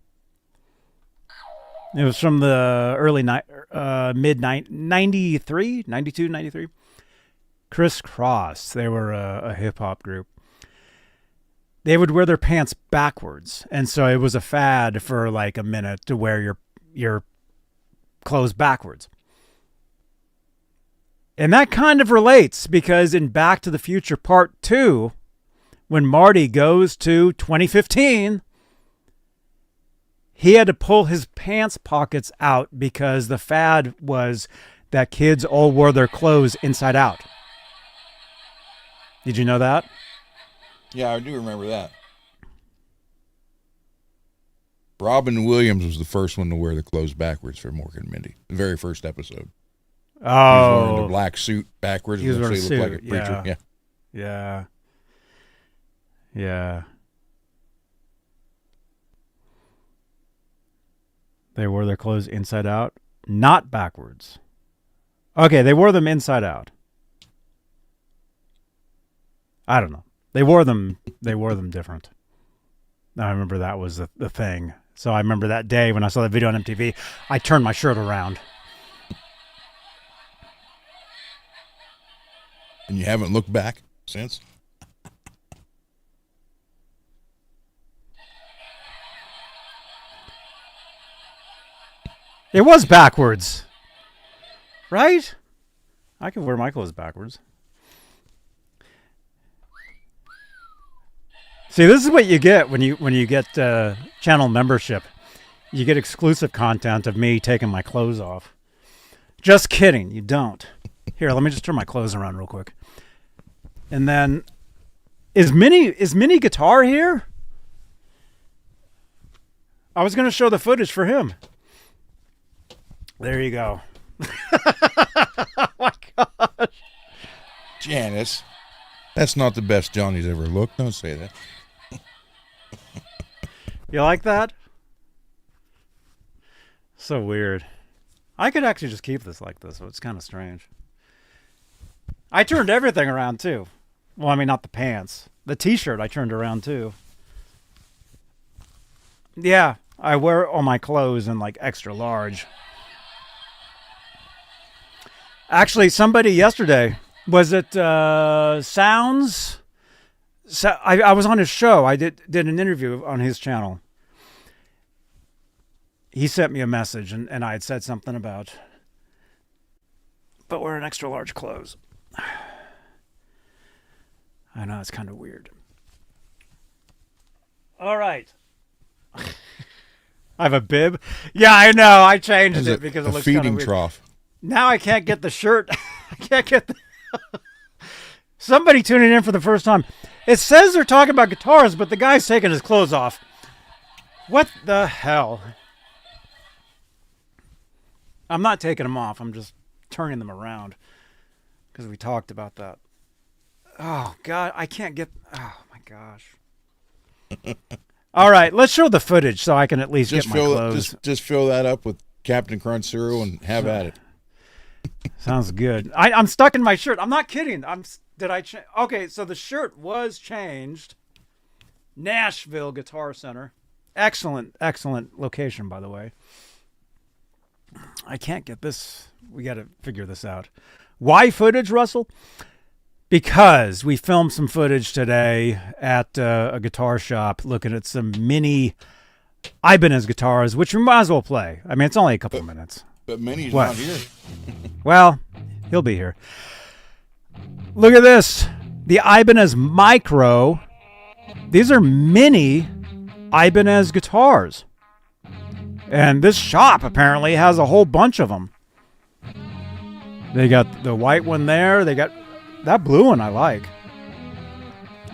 It was from the early mid 93, 92, 93. Crisscross. They were a hip hop group. They would wear their pants backwards, and so it was a fad for like a minute to wear your clothes backwards. And that kind of relates, because in Back to the Future Part 2, when Marty goes to 2015, he had to pull his pants pockets out because the fad was that kids all wore their clothes inside out. Did you know that? Yeah, I do remember that. Robin Williams was the first one to wear the clothes backwards for Mork and Mindy. The very first episode. He was wearing the black suit backwards. He was wearing a so he looked suit, like a preacher. yeah. Yeah. Yeah. Yeah. They wore their clothes inside out, not backwards. Okay, they wore them inside out. I don't know. They wore them different. I remember that was the thing. So I remember that day when I saw that video on MTV, I turned my shirt around. And you haven't looked back since? It was backwards. Right? I can wear my clothes backwards. See, this is what you get when you get channel membership. You get exclusive content of me taking my clothes off. Just kidding, you don't. Here, let me just turn my clothes around real quick. And then, is Mini Guitar here? I was going to show the footage for him. There you go. Oh my gosh. Janice, that's not the best Johnny's ever looked. Don't say that. You like that? So weird. I could actually just keep this like this, so it's kind of strange. I turned everything around too. Well, I mean, not the pants. The t-shirt I turned around too. Yeah, I wear all my clothes in like extra large. Actually, somebody yesterday, was it Sounds? So I was on his show. I did an interview on his channel. He sent me a message, and I had said something about, but we're in extra large clothes. I know, it's kind of weird. All right. I have a bib. Yeah, I know. I changed it because it looks kind of feeding weird. trough. Now I can't get the shirt. I can't get the... Somebody tuning in for the first time. It says they're talking about guitars, but the guy's taking his clothes off. What the hell? I'm not taking them off. I'm just turning them around because we talked about that. Oh, God. I can't get... Oh, my gosh. All right. Let's show the footage so I can at least get my clothes. Just fill that up with Captain Crunch cereal and have at it. Sounds good. I'm stuck in my shirt. I'm not kidding. Okay, so the shirt was changed. Nashville Guitar Center. Excellent location, by the way. I can't get this. We got to figure this out. Why footage, Russell? Because we filmed some footage today at a guitar shop looking at some mini Ibanez guitars, which we might as well play. I mean, it's only a couple minutes. But Minnie's not here. Well, he'll be here. Look at this. The Ibanez Micro. These are mini Ibanez guitars. And this shop apparently has a whole bunch of them. They got the white one there. They got that blue one I like.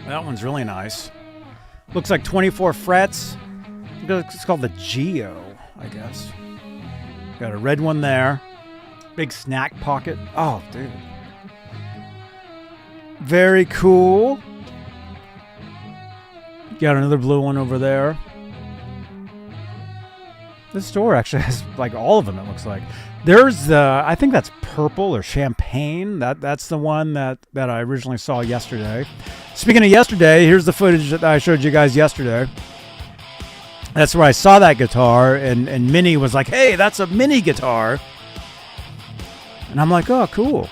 That one's really nice. Looks like 24 frets. It's called the Geo, I guess. Got a red one there. Big snack pocket. Oh, dude. Very cool. Got another blue one over there. This store actually has like all of them, it looks like. There's I think that's purple or champagne. That's the one that I originally saw yesterday. Speaking of yesterday, here's the footage that I showed you guys yesterday. That's where I saw that guitar, and Minnie was like, hey, that's a mini guitar. And I'm like, oh, cool.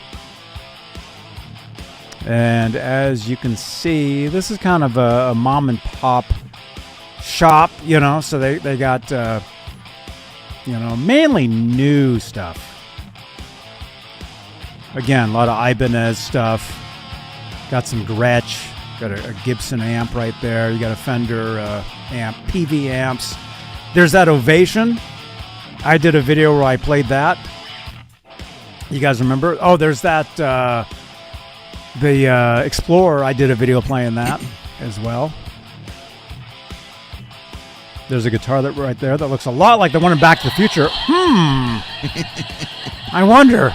And as you can see, this is kind of a mom and pop shop, so they got, mainly new stuff. Again, a lot of Ibanez stuff. Got some Gretsch. Got a Gibson amp right there. You got a Fender amp, PV amps. There's that Ovation. I did a video where I played that. You guys remember? Oh, there's that the Explorer. I did a video playing that as well. There's a guitar that right there that looks a lot like the one in Back to the Future. I wonder.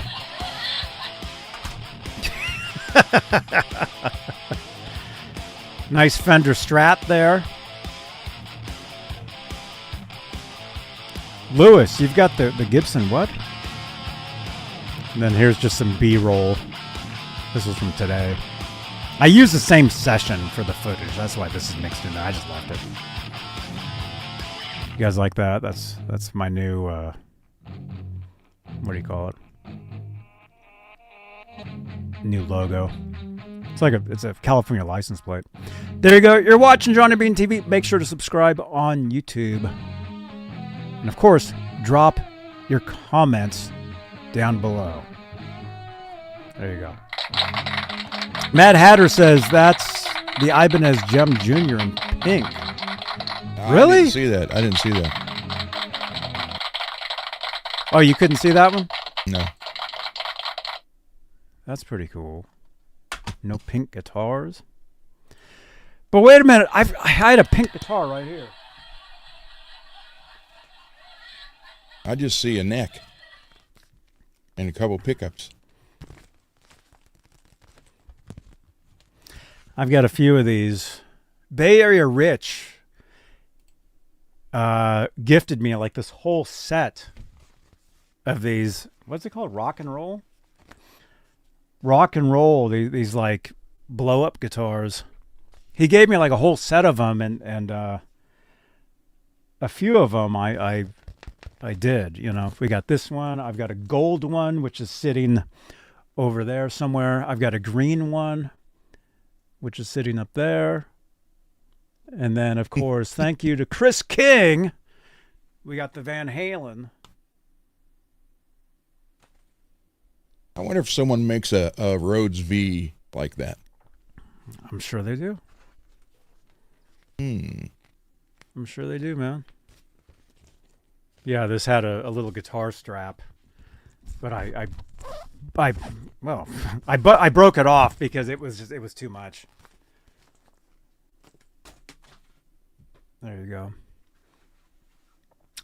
Nice Fender Strat there. Lewis, you've got the Gibson what? And then here's just some B-roll. This was from today. I used the same session for the footage. That's why this is mixed in there. I just left it. You guys like that? That's my new, what do you call it? New logo. It's a California license plate. There you go. You're watching Johnny Beane TV. Make sure to subscribe on YouTube. And of course, drop your comments down below. There you go. Mad Hatter says that's the Ibanez Gem Jr. in pink. Really? I didn't see that. Oh, you couldn't see that one? No. That's pretty cool. No pink guitars. But wait a minute. I had a pink guitar right here. I just see a neck and a couple pickups. I've got a few of these. Bay Area Rich gifted me like this whole set of these. What's it called? Rock and roll? Rock and roll. These like blow up guitars. He gave me like a whole set of them, and a few of them I did. You know, we got this one. I've got a gold one, which is sitting over there somewhere. I've got a green one, which is sitting up there. And then, of course, thank you to Chris King. We got the Van Halen. I wonder if someone makes a Rhodes V like that. I'm sure they do. I'm sure they do, man. Yeah, this had a little guitar strap, but I broke it off because it was too much. There you go.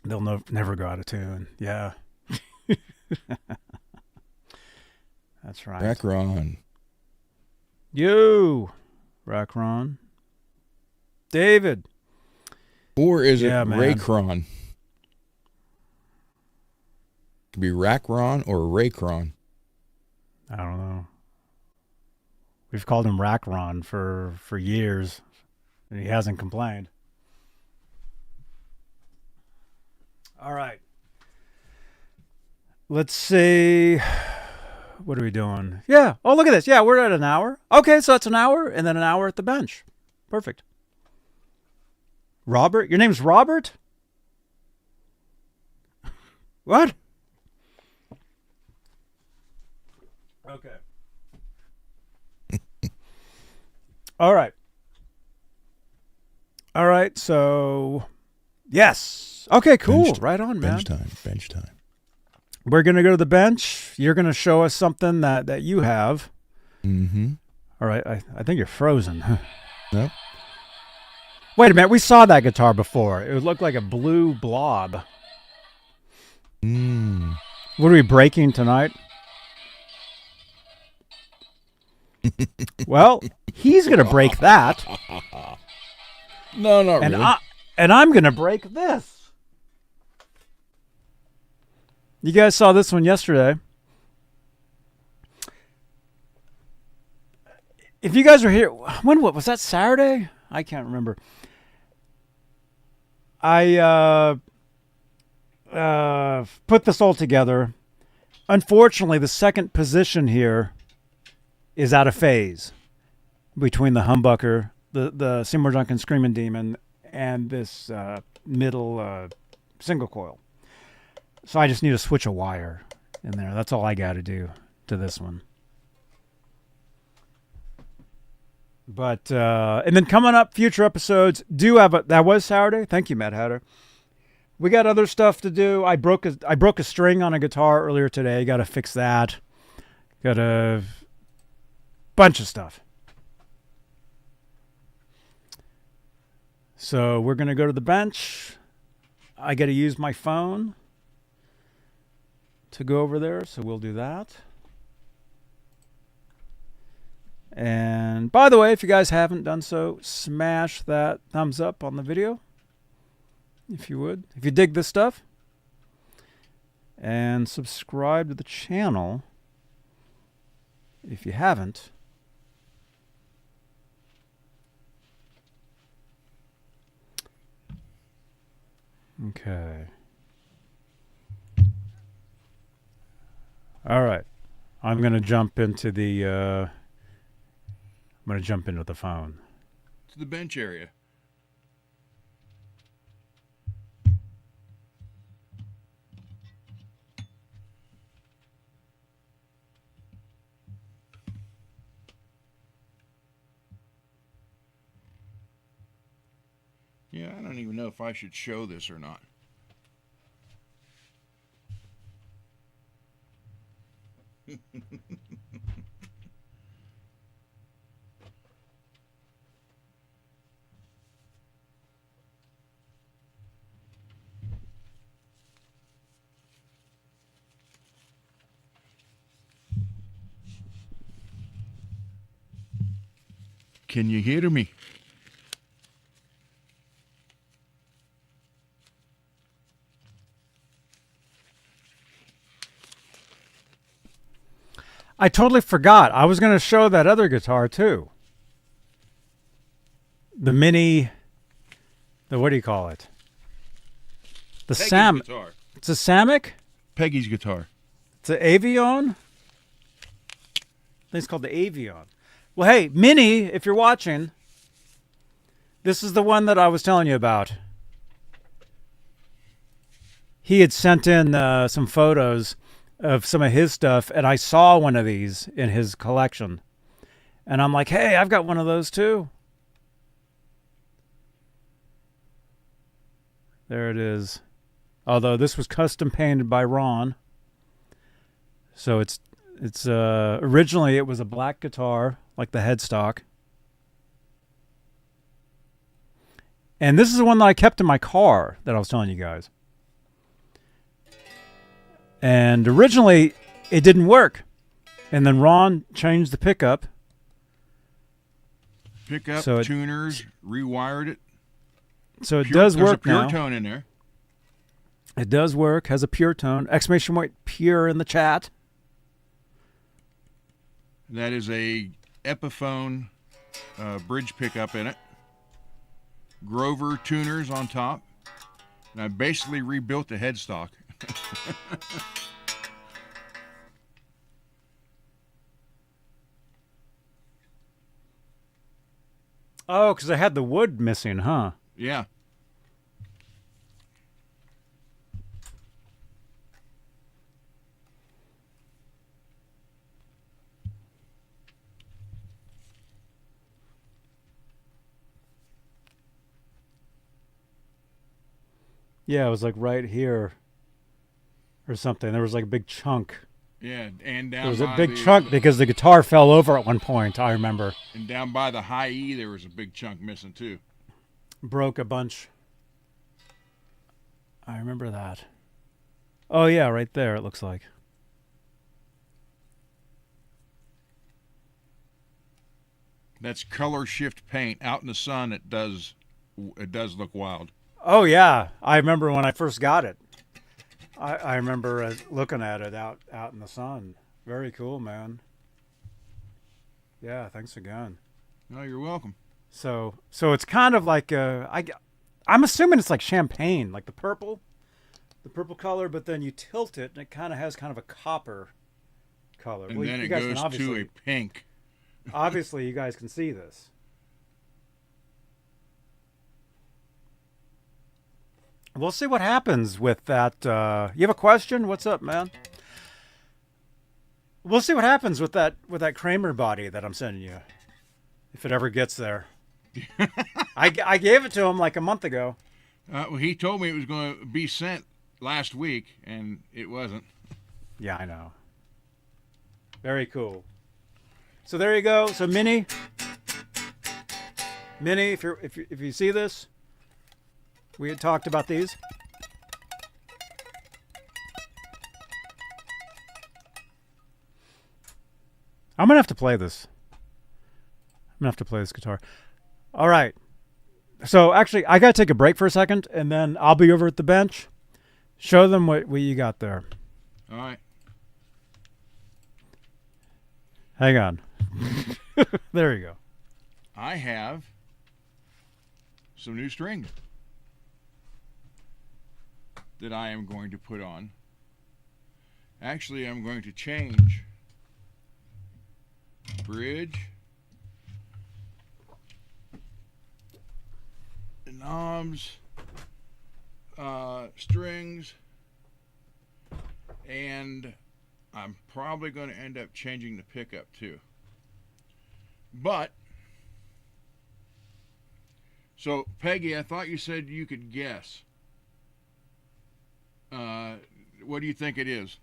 They'll never go out of tune. Yeah. That's right. Rack Ron. You, Rack Ron. David. Or is it man. Raycron? Could be Rackron or Raycron. I don't know. We've called him Rackron for years, and he hasn't complained. All right. Let's see. What are we doing? Yeah. Oh, look at this. Yeah, we're at an hour. Okay, so that's an hour, and then an hour at the bench. Perfect. Robert? Your name's Robert? What? Okay. All right. All right, so yes. Okay, cool. Right on, man. Bench time. We're going to go to the bench. You're going to show us something that you have. Mm-hmm. All right, I think you're frozen. No. Wait a minute. We saw that guitar before. It looked like a blue blob. What are we breaking tonight? Well, he's going to break that. No, not really. And I'm going to break this. You guys saw this one yesterday. If you guys were here, what was that, Saturday? I can't remember. I put this all together. Unfortunately, the second position here is out of phase between the humbucker, the Seymour Duncan Screaming Demon, and this middle single coil. So I just need to switch a wire in there. That's all I got to do to this one. But and then coming up, future episodes do have that was Saturday. Thank you, Matt Hatter. We got other stuff to do. I broke a string on a guitar earlier today. Got to fix that. Got a bunch of stuff. So we're gonna go to the bench. I got to use my phone to go over there, so we'll do that. And by the way, if you guys haven't done so, smash that thumbs up on the video, if you would. If you dig this stuff. And subscribe to the channel if you haven't. Okay. All right. I'm going to jump into the phone. To the bench area. Yeah, I don't even know if I should show this or not. Can you hear me? I totally forgot. I was going to show that other guitar too. The mini, what do you call it? The Peggy's guitar. It's a Samick? Peggy's guitar. It's an Avion? I think it's called the Avion. Well, hey, Mini, if you're watching, this is the one that I was telling you about. He had sent in some photos of some of his stuff, and I saw one of these in his collection. And I'm like, hey, I've got one of those too. There it is. Although this was custom painted by Ron. So it's originally it was a black guitar, like the headstock. And this is the one that I kept in my car that I was telling you guys. And originally it didn't work. And then Ron changed the pickup. Tuners, rewired it. So it does work now. There's a pure tone in there. It does work. Has a pure tone. Exclamation point pure in the chat. That is a Epiphone bridge pickup in it. Grover tuners on top. And I basically rebuilt the headstock. Oh, because I had the wood missing, huh? Yeah. Yeah, it was like right here or something. There was like a big chunk. Yeah, and down there was a big chunk because the guitar fell over at one point, I remember. And down by the high E, there was a big chunk missing too. Broke a bunch. I remember that. Oh, yeah, right there, it looks like. That's color shift paint. Out in the sun, it does look wild. Oh, yeah. I remember when I first got it. I remember looking at it out in the sun. Very cool, man. Yeah, thanks again. No, you're welcome. So it's kind of like I'm assuming it's like champagne, like the purple color, but then you tilt it and it kind of has kind of a copper color. And then it goes to a pink. Obviously, you guys can see this. We'll see what happens with that. You have a question? What's up, man? We'll see what happens with that Kramer body that I'm sending you. if it ever gets there. I gave it to him like a month ago. Well, he told me it was going to be sent last week, and it wasn't. Yeah, I know. Very cool. So there you go. So Minnie, if you see this, we had talked about these. I'm gonna have to play this. I'm gonna have to play this guitar. All right. So actually, I gotta take a break for a second, and then I'll be over at the bench. Show them what you got there. All right. Hang on. There you go. I have some new strings that I am going to put on. Actually, I'm going to change bridge, the knobs, strings, and I'm probably going to end up changing the pickup too. But, so Peggy, I thought you said you could guess. What do you think it is?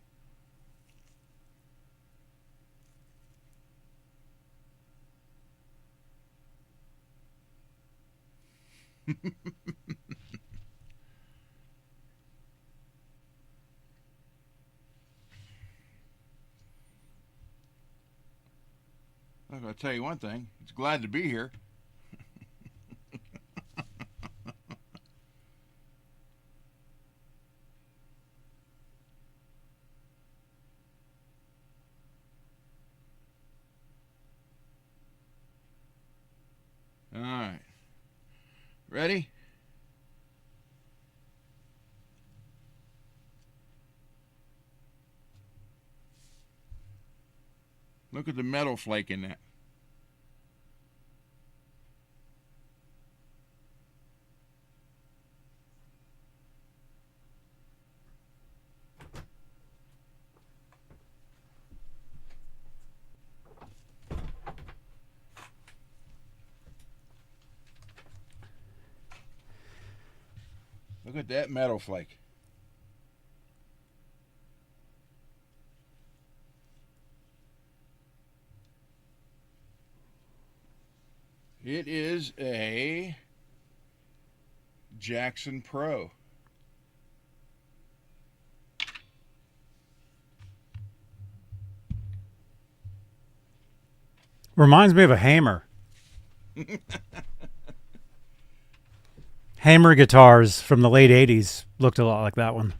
I'll tell you one thing. It's glad to be here. All right. Ready? Look at the metal flake in that. Look at that metal flake. It is a Jackson Pro. Reminds me of a Hamer. Hamer guitars from the late 80s looked a lot like that one.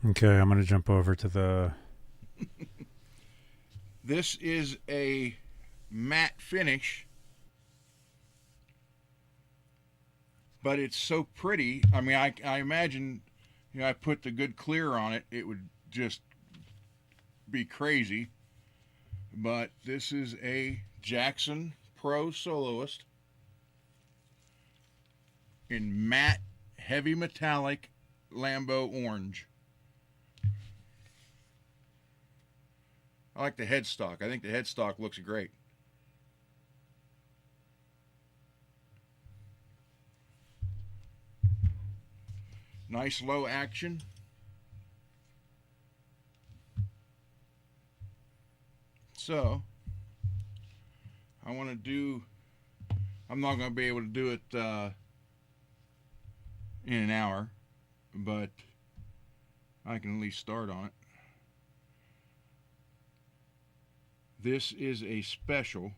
Okay, I'm going to jump over to the... This is a matte finish, but it's so pretty. I mean, I imagine, you know, I put the good clear on it, it would just be crazy. But this is a Jackson Pro Soloist in matte, heavy metallic Lambo orange. I like the headstock. I think the headstock looks great. Nice low action. So, I want to do, I'm not going to be able to do it in an hour, but I can at least start on it. This is a special.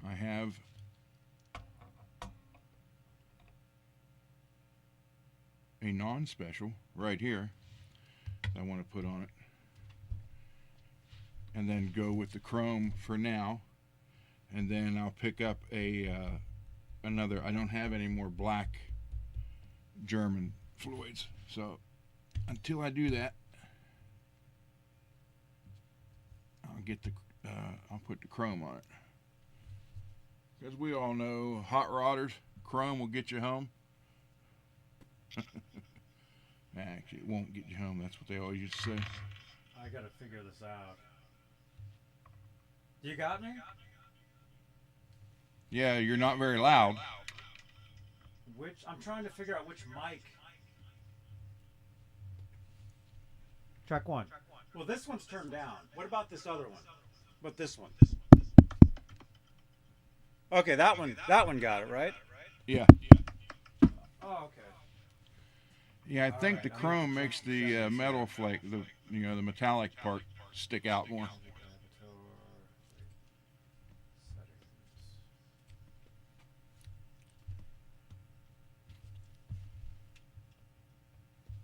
I have a non-special right here that I want to put on it, and then go with the chrome for now, and then I'll pick up a another. I don't have any more black German Floyds, so until I do that, I'll get the I'll put the chrome on it. Because we all know hot rodders, chrome will get you home. Actually, it won't get you home. That's what they always used to say. I gotta figure this out. You got me? Yeah, you're not very loud. I'm trying to figure out which mic. Track one. Well, this one's turned down. What about this other one? What this one? Okay, that one got it, right? Yeah. Oh, okay. Yeah, I think the chrome makes the metal flake, the metallic part stick out more.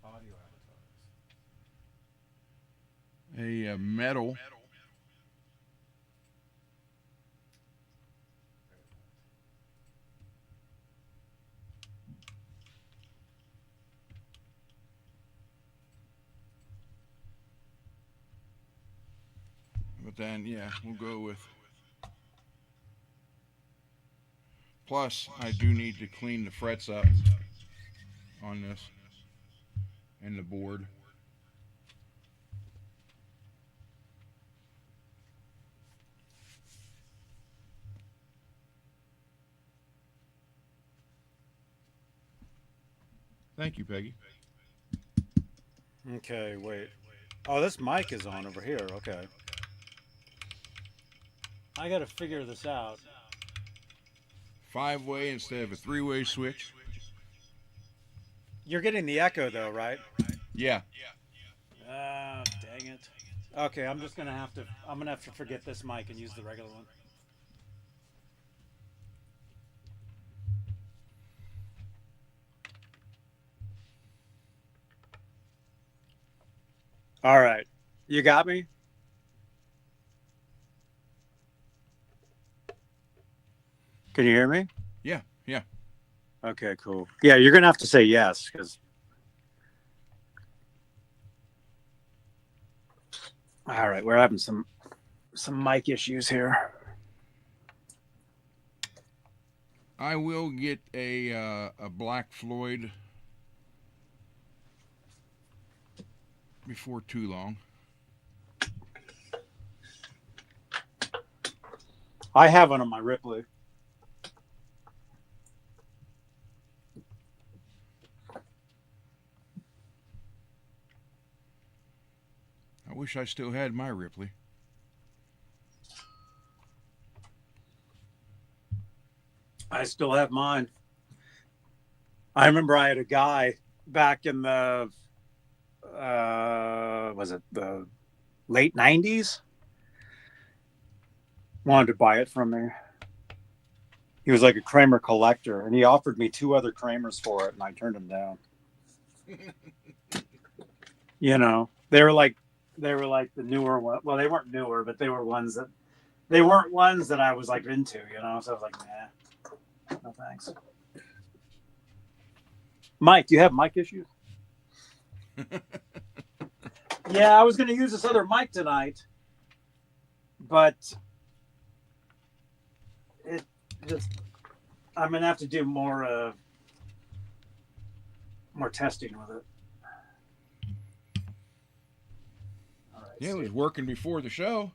Audio avatars. A metal. But then, yeah, we'll go with. Plus, I do need to clean the frets up on this and the board. Thank you, Peggy. Okay, wait. Oh, this mic is on over here. Okay. I gotta figure this out. 5-way instead of a 3-way switch. You're getting the echo though, right? Yeah. Ah, dang it. Okay, I'm gonna have to forget this mic and use the regular one. All right. You got me? Can you hear me? Yeah. Yeah. Okay, cool. Yeah, you're gonna have to say yes, because. All right, we're having some mic issues here. I will get a Black Floyd before too long. I have one on my Ripley. I wish I still had my Ripley. I still have mine. I remember I had a guy back in the was it the late 90s? Wanted to buy it from me. He was like a Kramer collector, and he offered me 2 other Kramers for it, and I turned him down. You know, they were like the newer one. Well, they weren't newer, but they weren't ones that I was like into, you know. So I was like, nah, no thanks. Mike, do you have mic issues? Yeah, I was going to use this other mic tonight, but I'm going to have to do more testing with it. All right, Yeah, it was working before the show.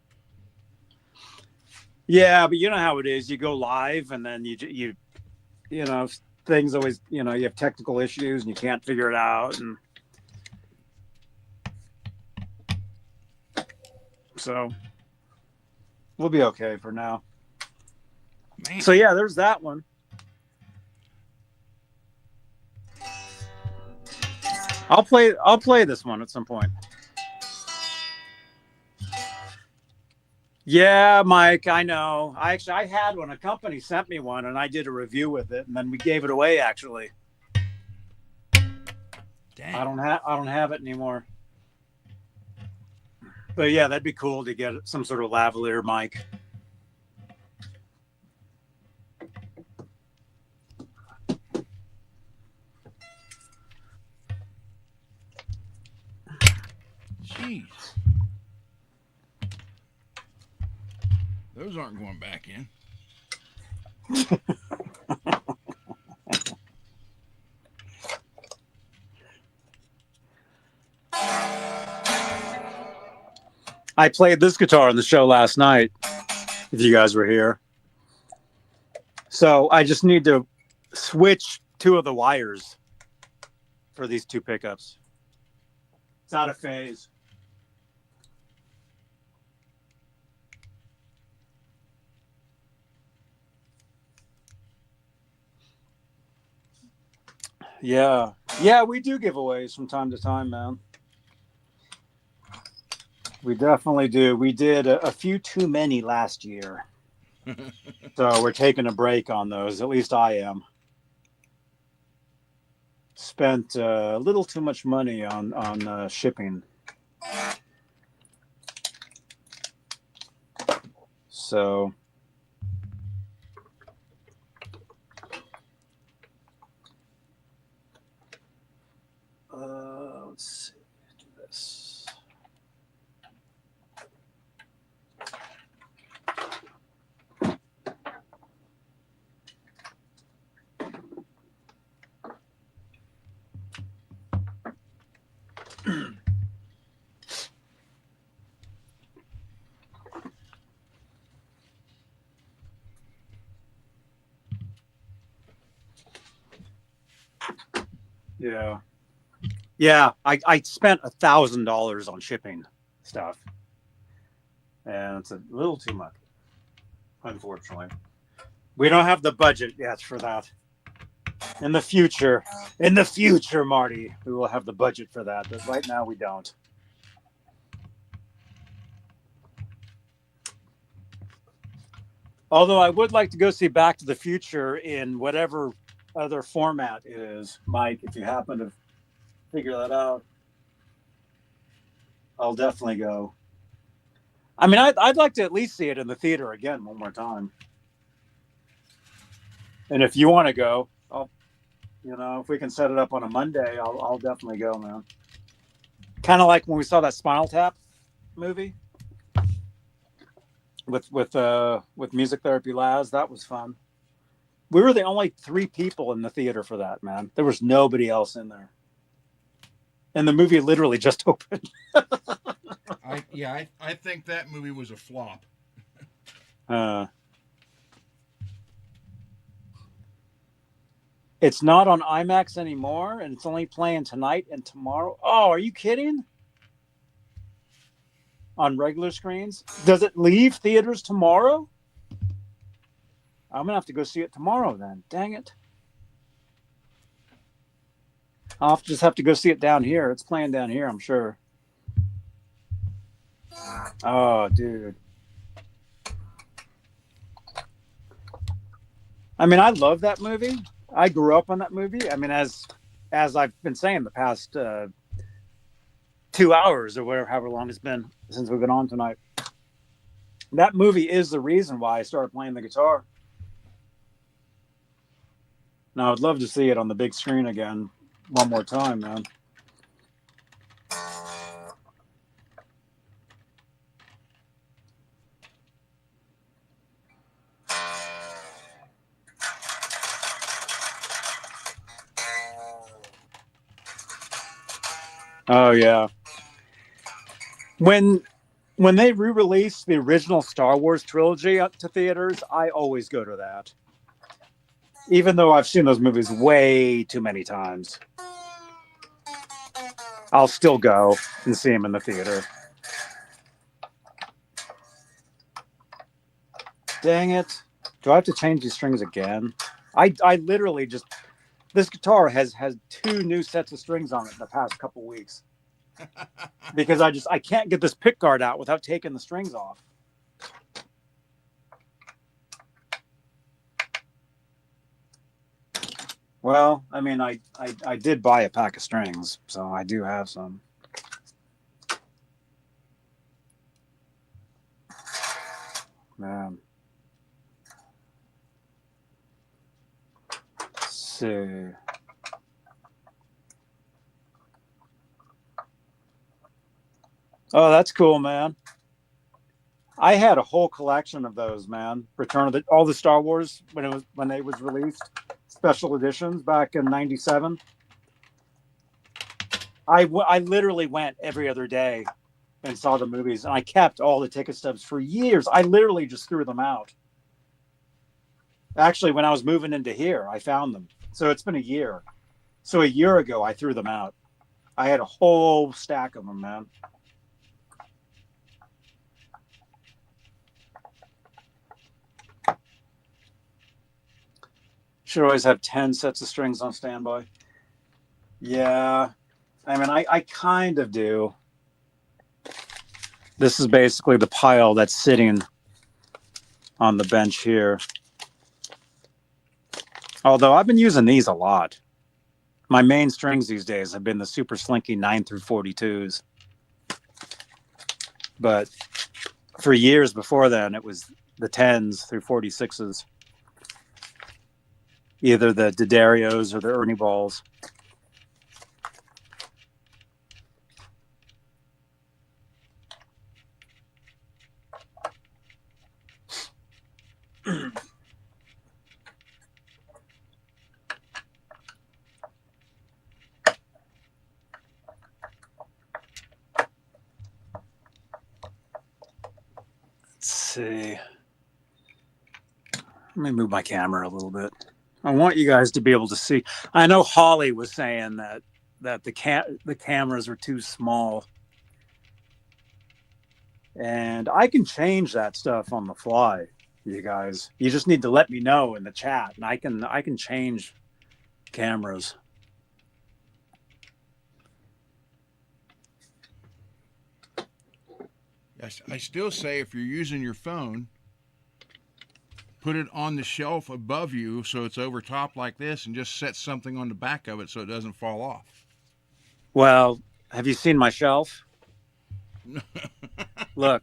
Yeah, but you know how it is. You go live, and then you know, things always, you know, you have technical issues, and you can't figure it out, and so we'll be okay for now. Man. So yeah, there's that one. I'll play this one at some point. Yeah, Mike, I know. I had one. A company sent me one, and I did a review with it, and then we gave it away. Actually, Dang. I don't have it anymore. But yeah, that'd be cool to get some sort of lavalier mic. Jeez. Those aren't going back in. I played this guitar on the show last night, if you guys were here. So I just need to switch two of the wires for these two pickups. It's out of phase. Yeah. Yeah, we do giveaways from time to time, man. We definitely do. We did a few too many last year. So we're taking a break on those. At least I am. Spent a little too much money on shipping. So let's see. Do this. Yeah. Yeah, I spent $1,000 on shipping stuff. And it's a little too much, unfortunately. We don't have the budget yet for that. In the future, Marty, we will have the budget for that. But right now we don't. Although I would like to go see Back to the Future in whatever other format it is, Mike, if you happen to figure that out, I'll definitely go. I mean, I'd like to at least see it in the theater again one more time. And if you want to go, if we can set it up on a Monday, I'll definitely go, man. Kind of like when we saw that Spinal Tap movie with Music Therapy Laz. That was fun. We were the only 3 people in the theater for that, man. There was nobody else in there. And the movie literally just opened. I think that movie was a flop. It's not on IMAX anymore, and it's only playing tonight and tomorrow. Oh, are you kidding? On regular screens? Does it leave theaters tomorrow? I'm going to have to go see it tomorrow then. Dang it. I'll just have to go see it down here. It's playing down here, I'm sure. Oh, dude. I mean, I love that movie. I grew up on that movie. I mean, as I've been saying the past 2 hours or whatever, however long it's been since we've been on tonight. That movie is the reason why I started playing the guitar. Now, I'd love to see it on the big screen again one more time, man. Oh, yeah. When they re-released the original Star Wars trilogy to theaters, I always go to that. Even though I've seen those movies way too many times. I'll still go and see them in the theater. Dang it. Do I have to change these strings again? I literally just... This guitar has 2 new sets of strings on it in the past couple weeks. Because I can't get this pick guard out without taking the strings off. Well, I mean, I did buy a pack of strings, so I do have some. Man. Let's see. Oh, that's cool, man. I had a whole collection of those, man. All the Star Wars when they was released, special editions back in '97. I literally went every other day and saw the movies, and I kept all the ticket stubs for years. I literally just threw them out. Actually, when I was moving into here, I found them. So it's been a year. So a year ago, I threw them out. I had a whole stack of them, man. Should always have 10 sets of strings on standby. Yeah. I mean, I kind of do. This is basically the pile that's sitting on the bench here. Although I've been using these a lot. My main strings these days have been the super slinky 9 through 42s. But for years before then, it was the 10s through 46s. Either the D'Adarios or the Ernie Balls. Let's see. Let me move my camera a little bit. I want you guys to be able to see. I know Holly was saying that the cameras are too small. And I can change that stuff on the fly, you guys. You just need to let me know in the chat, and I can change cameras. I still say if you're using your phone, put it on the shelf above you so it's over top like this, and just set something on the back of it so it doesn't fall off. Well, have you seen my shelf? Look,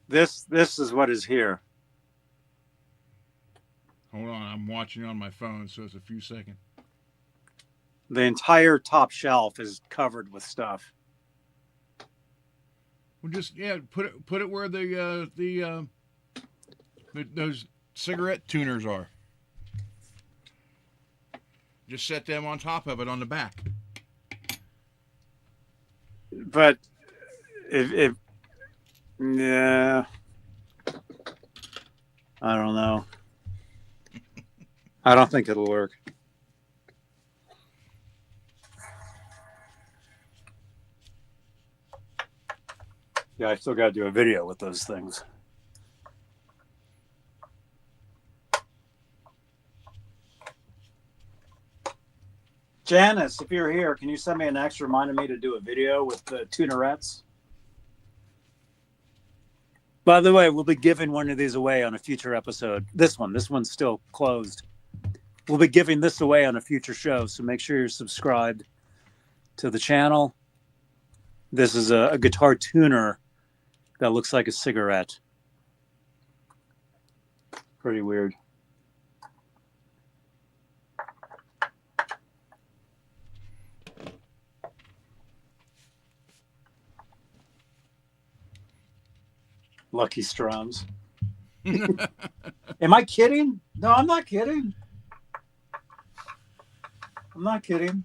this is what is here. Hold on, I'm watching on my phone, so it's a few seconds. The entire top shelf is covered with stuff. Well, just put it where those cigarette tuners are. Just set them on top of it on the back. But if yeah, I don't know. I don't think it'll work. Yeah, I still got to do a video with those things. Janice, if you're here, can you send me an X reminding me to do a video with the tunerettes? By the way, we'll be giving one of these away on a future episode. This one's still closed. We'll be giving this away on a future show, so make sure you're subscribed to the channel. This is a guitar tuner that looks like a cigarette. Pretty weird. Lucky Strums. Am I kidding? No, I'm not kidding. I'm not kidding.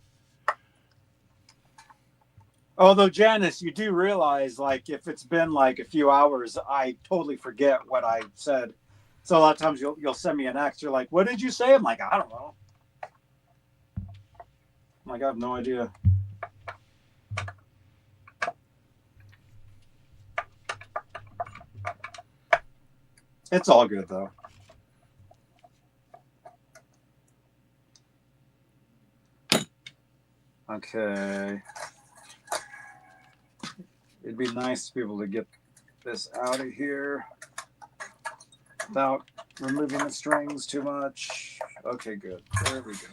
Although, Janice, you do realize, like, if it's been like a few hours, I totally forget what I said. So a lot of times you'll send me an X. You're like, what did you say? I'm like, I don't know. I'm like, I have no idea. It's all good, though. Okay. It'd be nice to be able to get this out of here without removing the strings too much. Okay, good. There we go.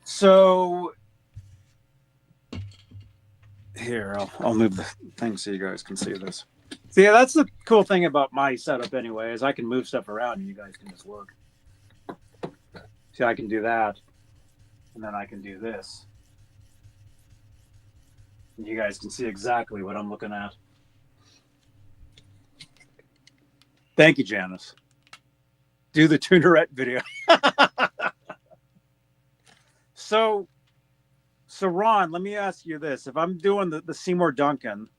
So here, I'll move the thing so you guys can see this. So yeah, that's the cool thing about my setup anyway, is I can move stuff around and you guys can just look. See, I can do that, and then I can do this. And you guys can see exactly what I'm looking at. Thank you, Janice. Do the tunerette video. So Ron, let me ask you this. If I'm doing the Seymour Duncan,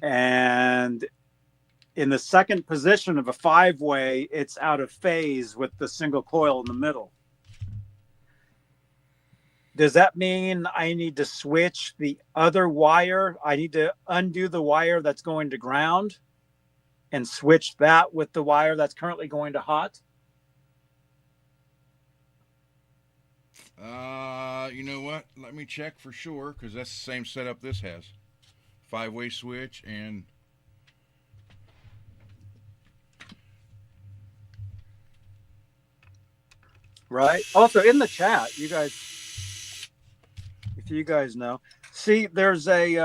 and in the second position of a 5-way, it's out of phase with the single coil in the middle. Does that mean I need to switch the other wire? I need to undo the wire that's going to ground and switch that with the wire that's currently going to hot? You know what? Let me check for sure, because that's the same setup this has. 5-way switch and... Right. Also, in the chat, you guys, if you guys know, see, there's a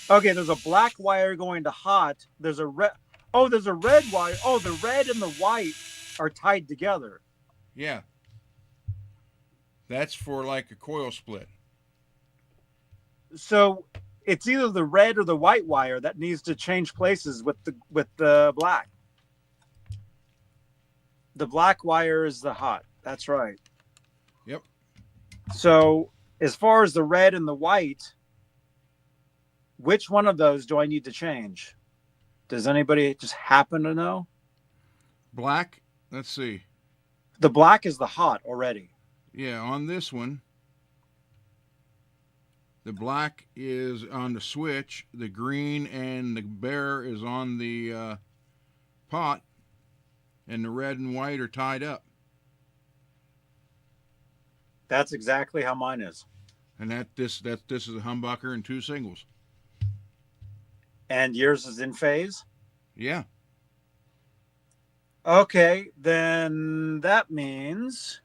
okay, there's a black wire going to hot. There's a red. Oh, there's a red wire. Oh, the red and the white are tied together. Yeah. That's for like a coil split. So it's either the red or the white wire that needs to change places with the black. The black wire is the hot. That's right. Yep. So as far as the red and the white, which one of those do I need to change? Does anybody just happen to know? Black, let's see. The black is the hot already. Yeah, on this one, the black is on the switch, the green and the bear is on the pot, and the red and white are tied up. That's exactly how mine is. And this is a humbucker and 2 singles. And yours is in phase? Yeah. Okay, then that means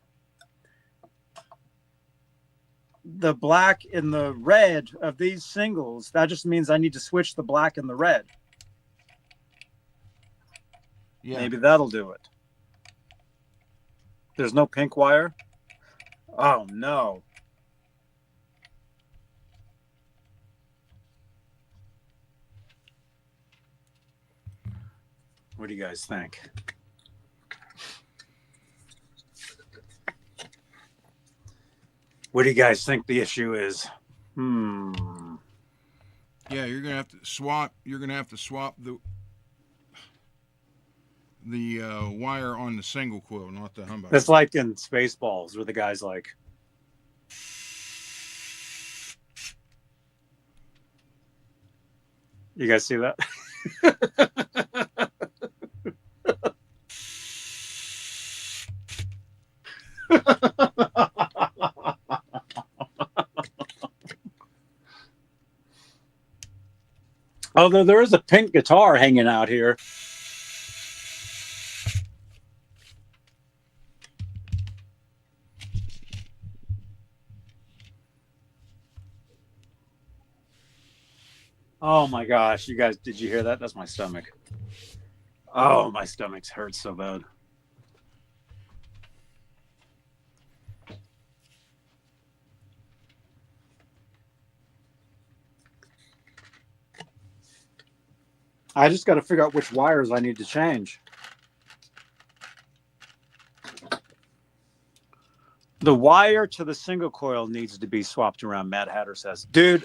the black and the red of these singles, that just means I need to switch the black and the red. Yeah. Maybe that'll do it. There's no pink wire? Oh, no. What do you guys think? What do you guys think the issue is? Yeah, you're gonna have to swap. You're gonna have to swap the wire on the single coil, not the humbucker. It's like in Spaceballs, where the guy's like, you guys see that? Although there is a pink guitar hanging out here. Oh my gosh, you guys, did you hear that? That's my stomach. Oh, my stomach hurts so bad. I just got to figure out which wires I need to change. The wire to the single coil needs to be swapped around, Mad Hatter says. Dude,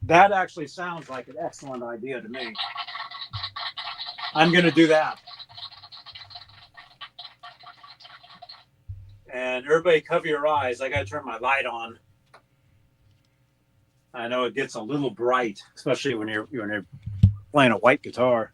that actually sounds like an excellent idea to me. I'm going to do that. And everybody cover your eyes. I got to turn my light on. I know it gets a little bright, especially when you're playing a white guitar.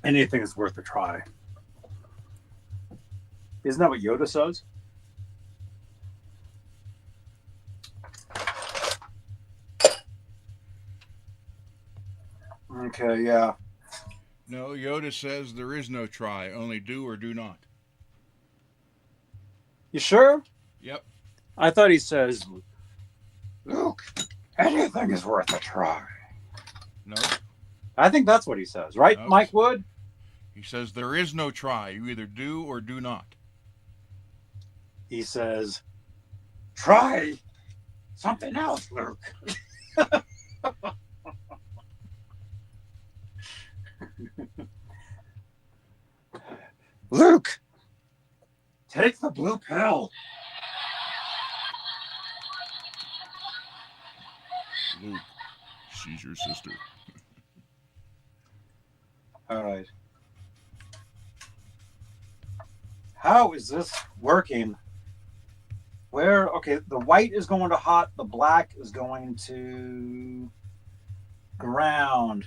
Anything is worth a try. Isn't that what Yoda says? Okay, yeah. No, Yoda says there is no try, only do or do not. You sure? Yep. I thought he says, Luke, anything is worth a try. No. I think that's what he says, right, No. Mike Wood? He says there is no try. You either do or do not. He says, try something else, Luke. Luke, take the blue pill. Luke, she's your sister. All right. How is this working? Where, okay, the white is going to hot, the black is going to ground.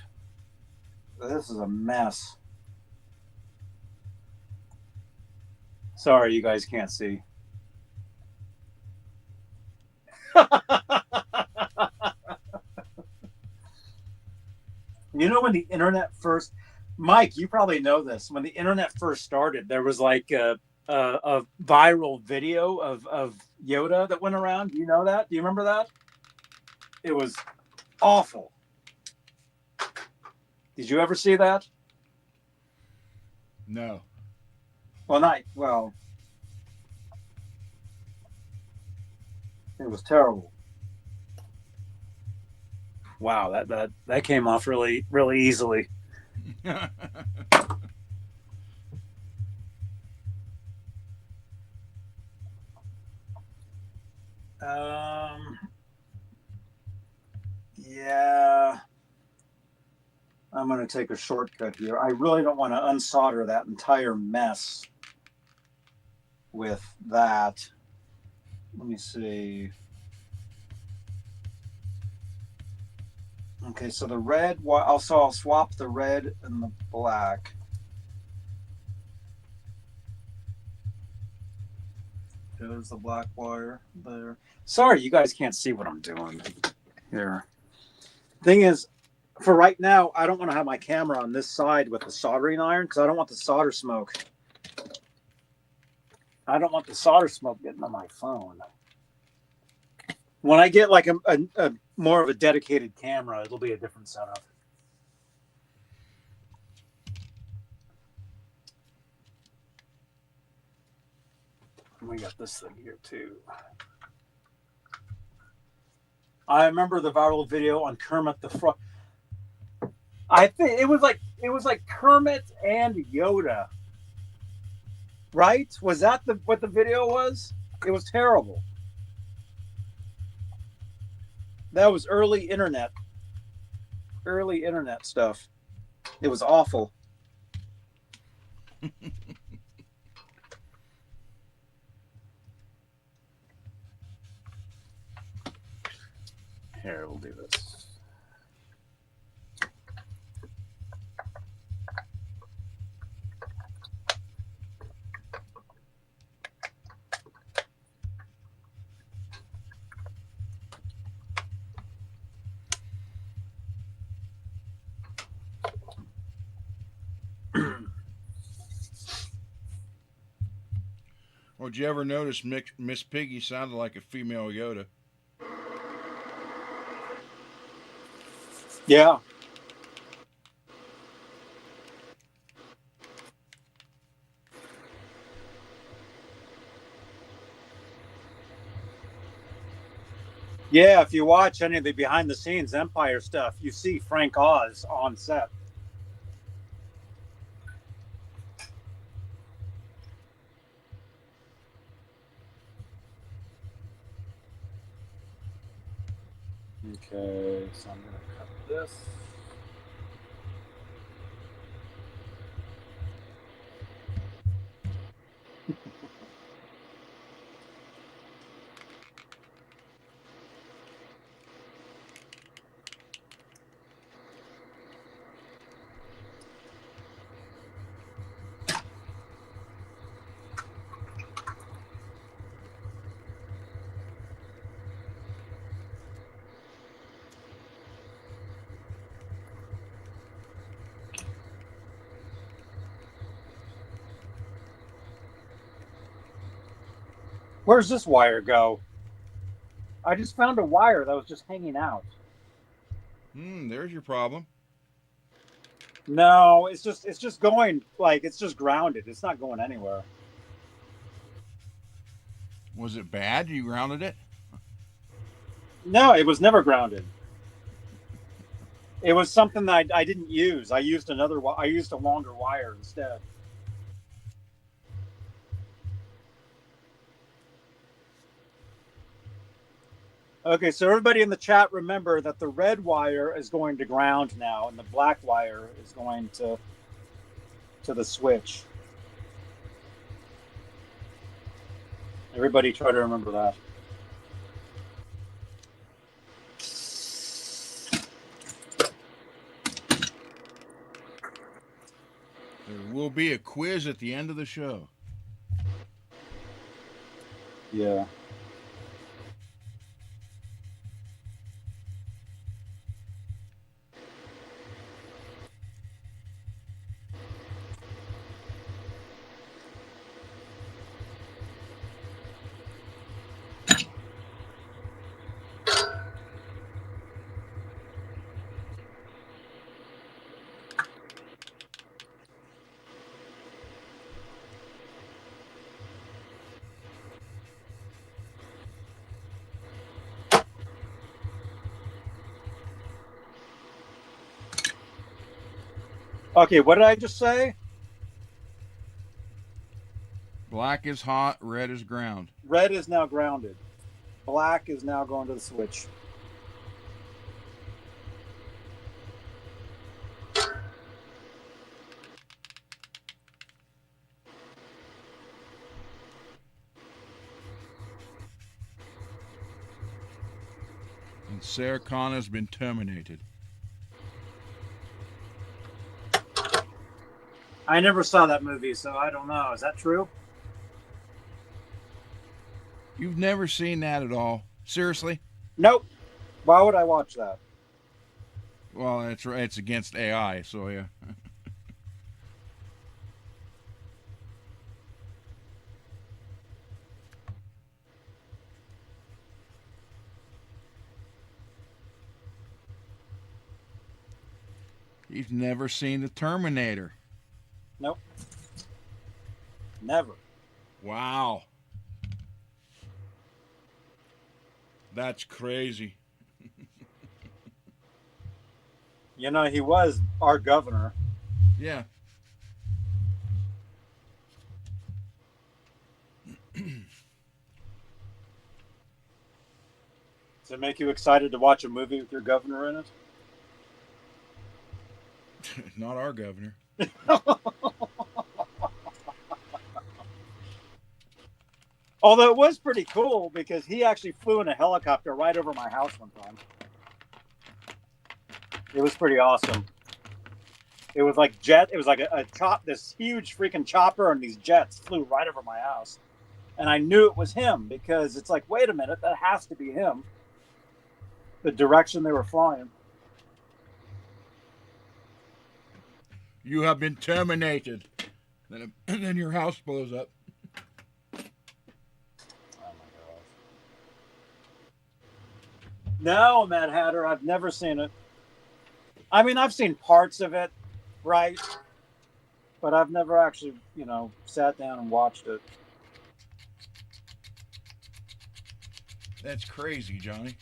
This is a mess. Sorry, you guys can't see. You know, when the internet first, Mike, you probably know this. When the internet first started, there was like a viral video of Yoda that went around. Do you know that? Do you remember that? It was awful. Did you ever see that? No. Well, it was terrible. Wow, that came off really, really easily. Yeah, I'm going to take a shortcut here. I really don't want to unsolder that entire mess with that. Let me see. Okay, so the red, I'll swap the red and the black. There's the black wire there. Sorry, you guys can't see what I'm doing here. Thing is, for right now, I don't want to have my camera on this side with the soldering iron because I don't want the solder smoke. I don't want the solder smoke getting on my phone. When I get like a more of a dedicated camera, it'll be a different setup. And we got this thing here too. I remember the viral video on Kermit the Frog. I think it was like Kermit and Yoda. Right? Was that what the video was? It was terrible. That was early internet stuff. It was awful. Here, we'll do this. Well, did you ever notice Miss Piggy sounded like a female Yoda? Yeah. Yeah, if you watch any of the behind the scenes Empire stuff, you see Frank Oz on set. Okay, so I'm going to cut this. Where's this wire go? I just found a wire that was just hanging out. There's your problem. No, it's just going, like, it's just grounded. It's not going anywhere. Was it bad? You grounded it? No, it was never grounded. It was something that I didn't use. I used I used a longer wire instead. Okay, so everybody in the chat, remember that the red wire is going to ground now, and the black wire is going to the switch. Everybody try to remember that. There will be a quiz at the end of the show. Yeah. Okay, what did I just say? Black is hot, red is ground. Red is now grounded. Black is now going to the switch. And Sarah Connor's been terminated. I never saw that movie, so I don't know. Is that true? You've never seen that at all? Seriously? Nope. Why would I watch that? Well, that's right. It's against AI, so yeah. You've never seen The Terminator? Nope. Never. Wow. That's crazy. You know, he was our governor. Yeah. Does it make you excited to watch a movie with your governor in it? Not our governor. Although it was pretty cool because he actually flew in a helicopter right over my house one time. It was pretty awesome. It was like a chop, this huge freaking chopper, and these jets flew right over my house. And I knew it was him because it's like, wait a minute, that has to be him. The direction they were flying. You have been terminated. And then your house blows up. No, Mad Hatter, I've never seen it. I mean, I've seen parts of it, right? But I've never actually, sat down and watched it. That's crazy, Johnny.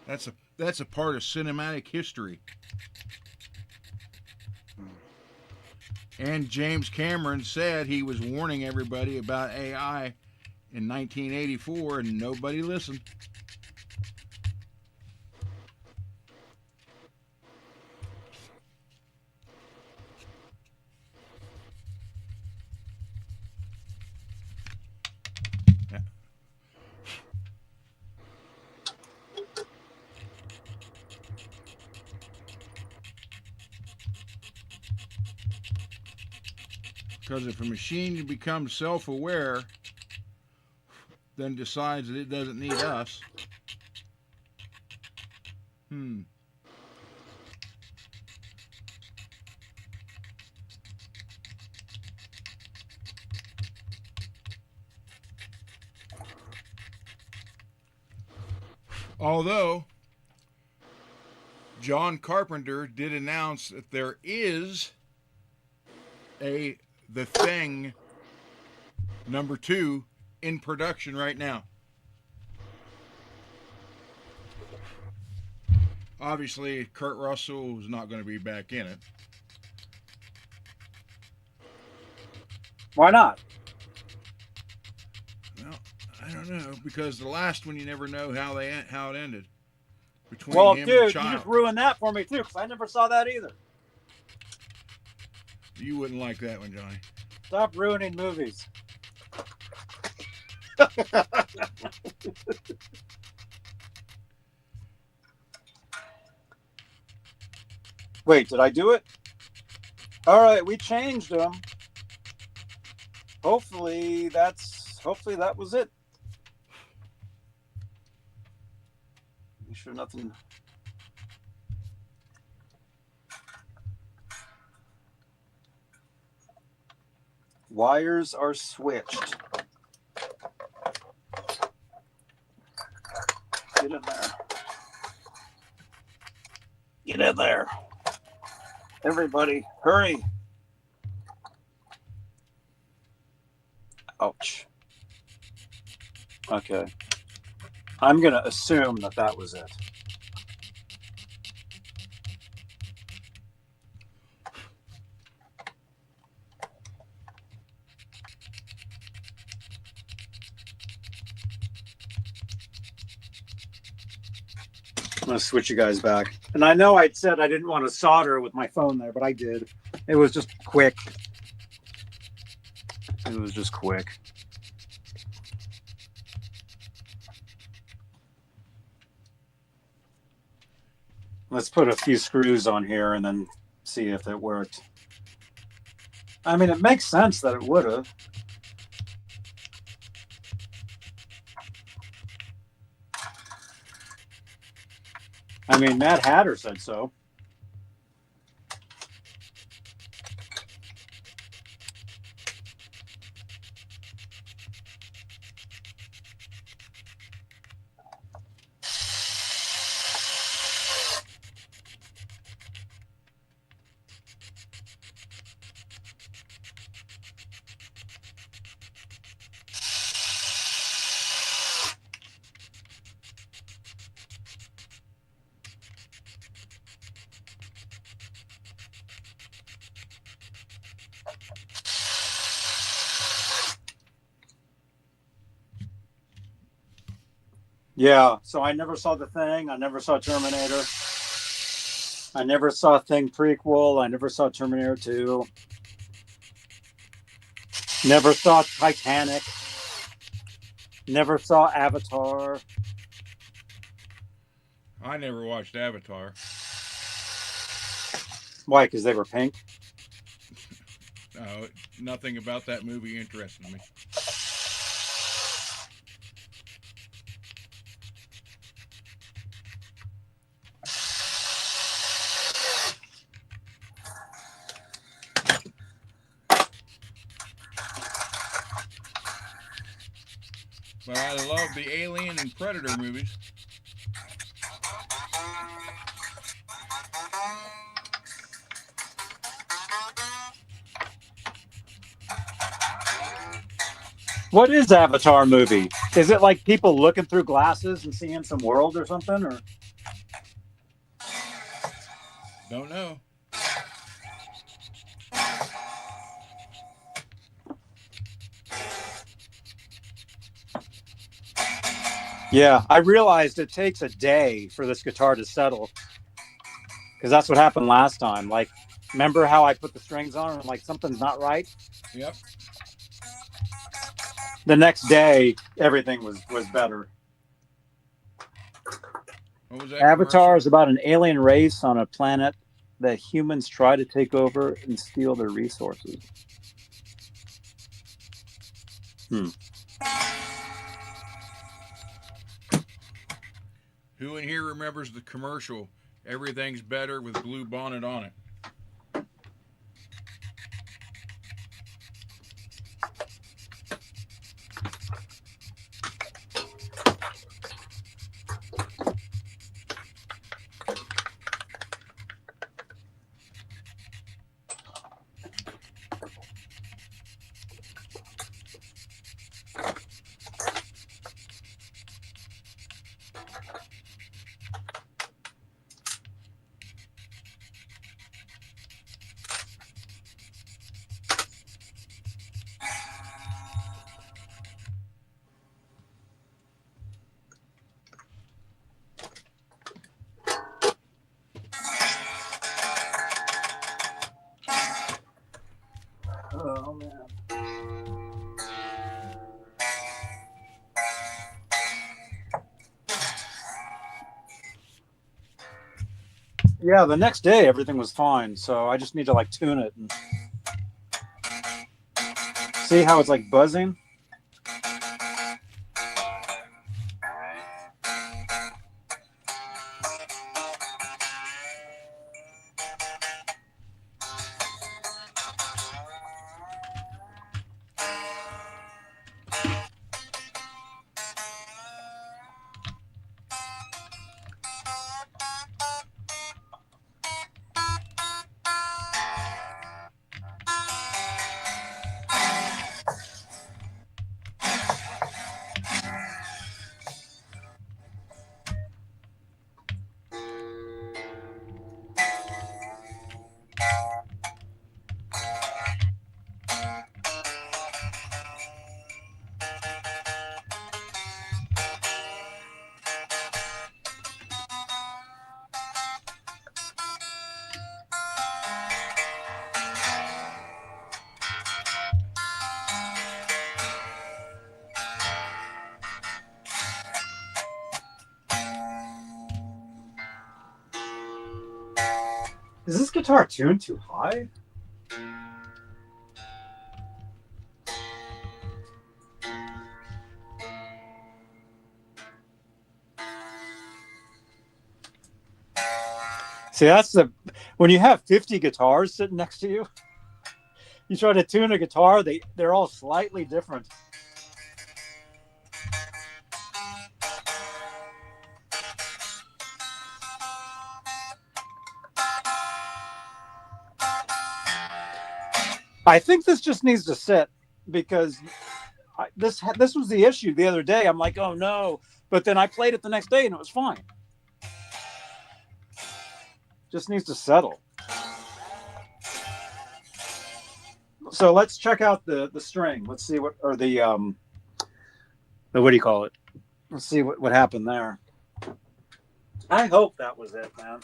That's a part of cinematic history. And James Cameron said he was warning everybody about AI in 1984, and nobody listened. Because if a machine becomes self-aware, then decides that it doesn't need us. Although John Carpenter did announce that there is The Thing #2 in production right now. Obviously, Kurt Russell is not going to be back in it. Why not? Well, I don't know, because the last one you never know how it ended between Well, him dude, and you Child. just ruined that for me too, because I never saw that either. You wouldn't like that one, Johnny. Stop ruining movies. Wait, did I do it? All right, we changed them. Hopefully that was it. Make sure nothing. Wires are switched. Get in there. Get in there. Everybody, hurry. Ouch. Okay. I'm going to assume that was it. I'm going to switch you guys back. And I know I said I didn't want to solder with my phone there, but I did. It was just quick. It was just quick. Let's put a few screws on here and then see if it worked. I mean, it makes sense that it would have. I mean, Mad Hatter said so. Yeah, so I never saw The Thing. I never saw Terminator. I never saw Thing prequel. I never saw Terminator 2. Never saw Titanic. Never saw Avatar. I never watched Avatar. Why? Because they were pink? No, nothing about that movie interested me. But I love the Alien and Predator movies. What is Avatar movie? Is it like people looking through glasses and seeing some world or something? Or Don't know. yeah, I realized it takes a day for this guitar to settle. Because that's what happened last time. Like, remember how I put the strings on and I'm like, something's not right? Yep. The next day, everything was better. What was that? Avatar is about an alien race on a planet that humans try to take over and steal their resources. Who in here remembers the commercial, "Everything's better with Blue Bonnet on it"? Oh man. Yeah, the next day everything was fine, so I just need to like tune it and see how it's like buzzing. Is this guitar tuned too high? See, that's the when you have 50 guitars sitting next to you, you try to tune a guitar, they're all slightly different. I think this just needs to sit because this was the issue the other day. I'm like, oh no, but then I played it the next day and it was fine. Just needs to settle. So let's check out the string. Let's see what, or the what do you call it? Let's see what happened there. I hope that was it, man.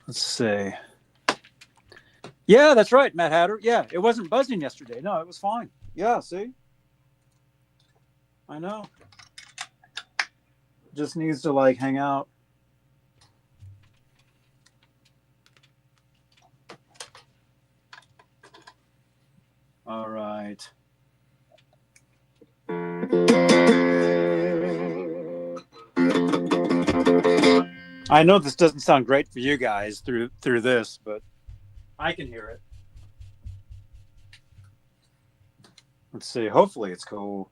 Let's see. Yeah, that's right, Matt Hatter. Yeah, it wasn't buzzing yesterday. No, it was fine. Yeah, see? I know. Just needs to like hang out. All right. I know this doesn't sound great for you guys through this, but I can hear it. Let's see. Hopefully it's cool.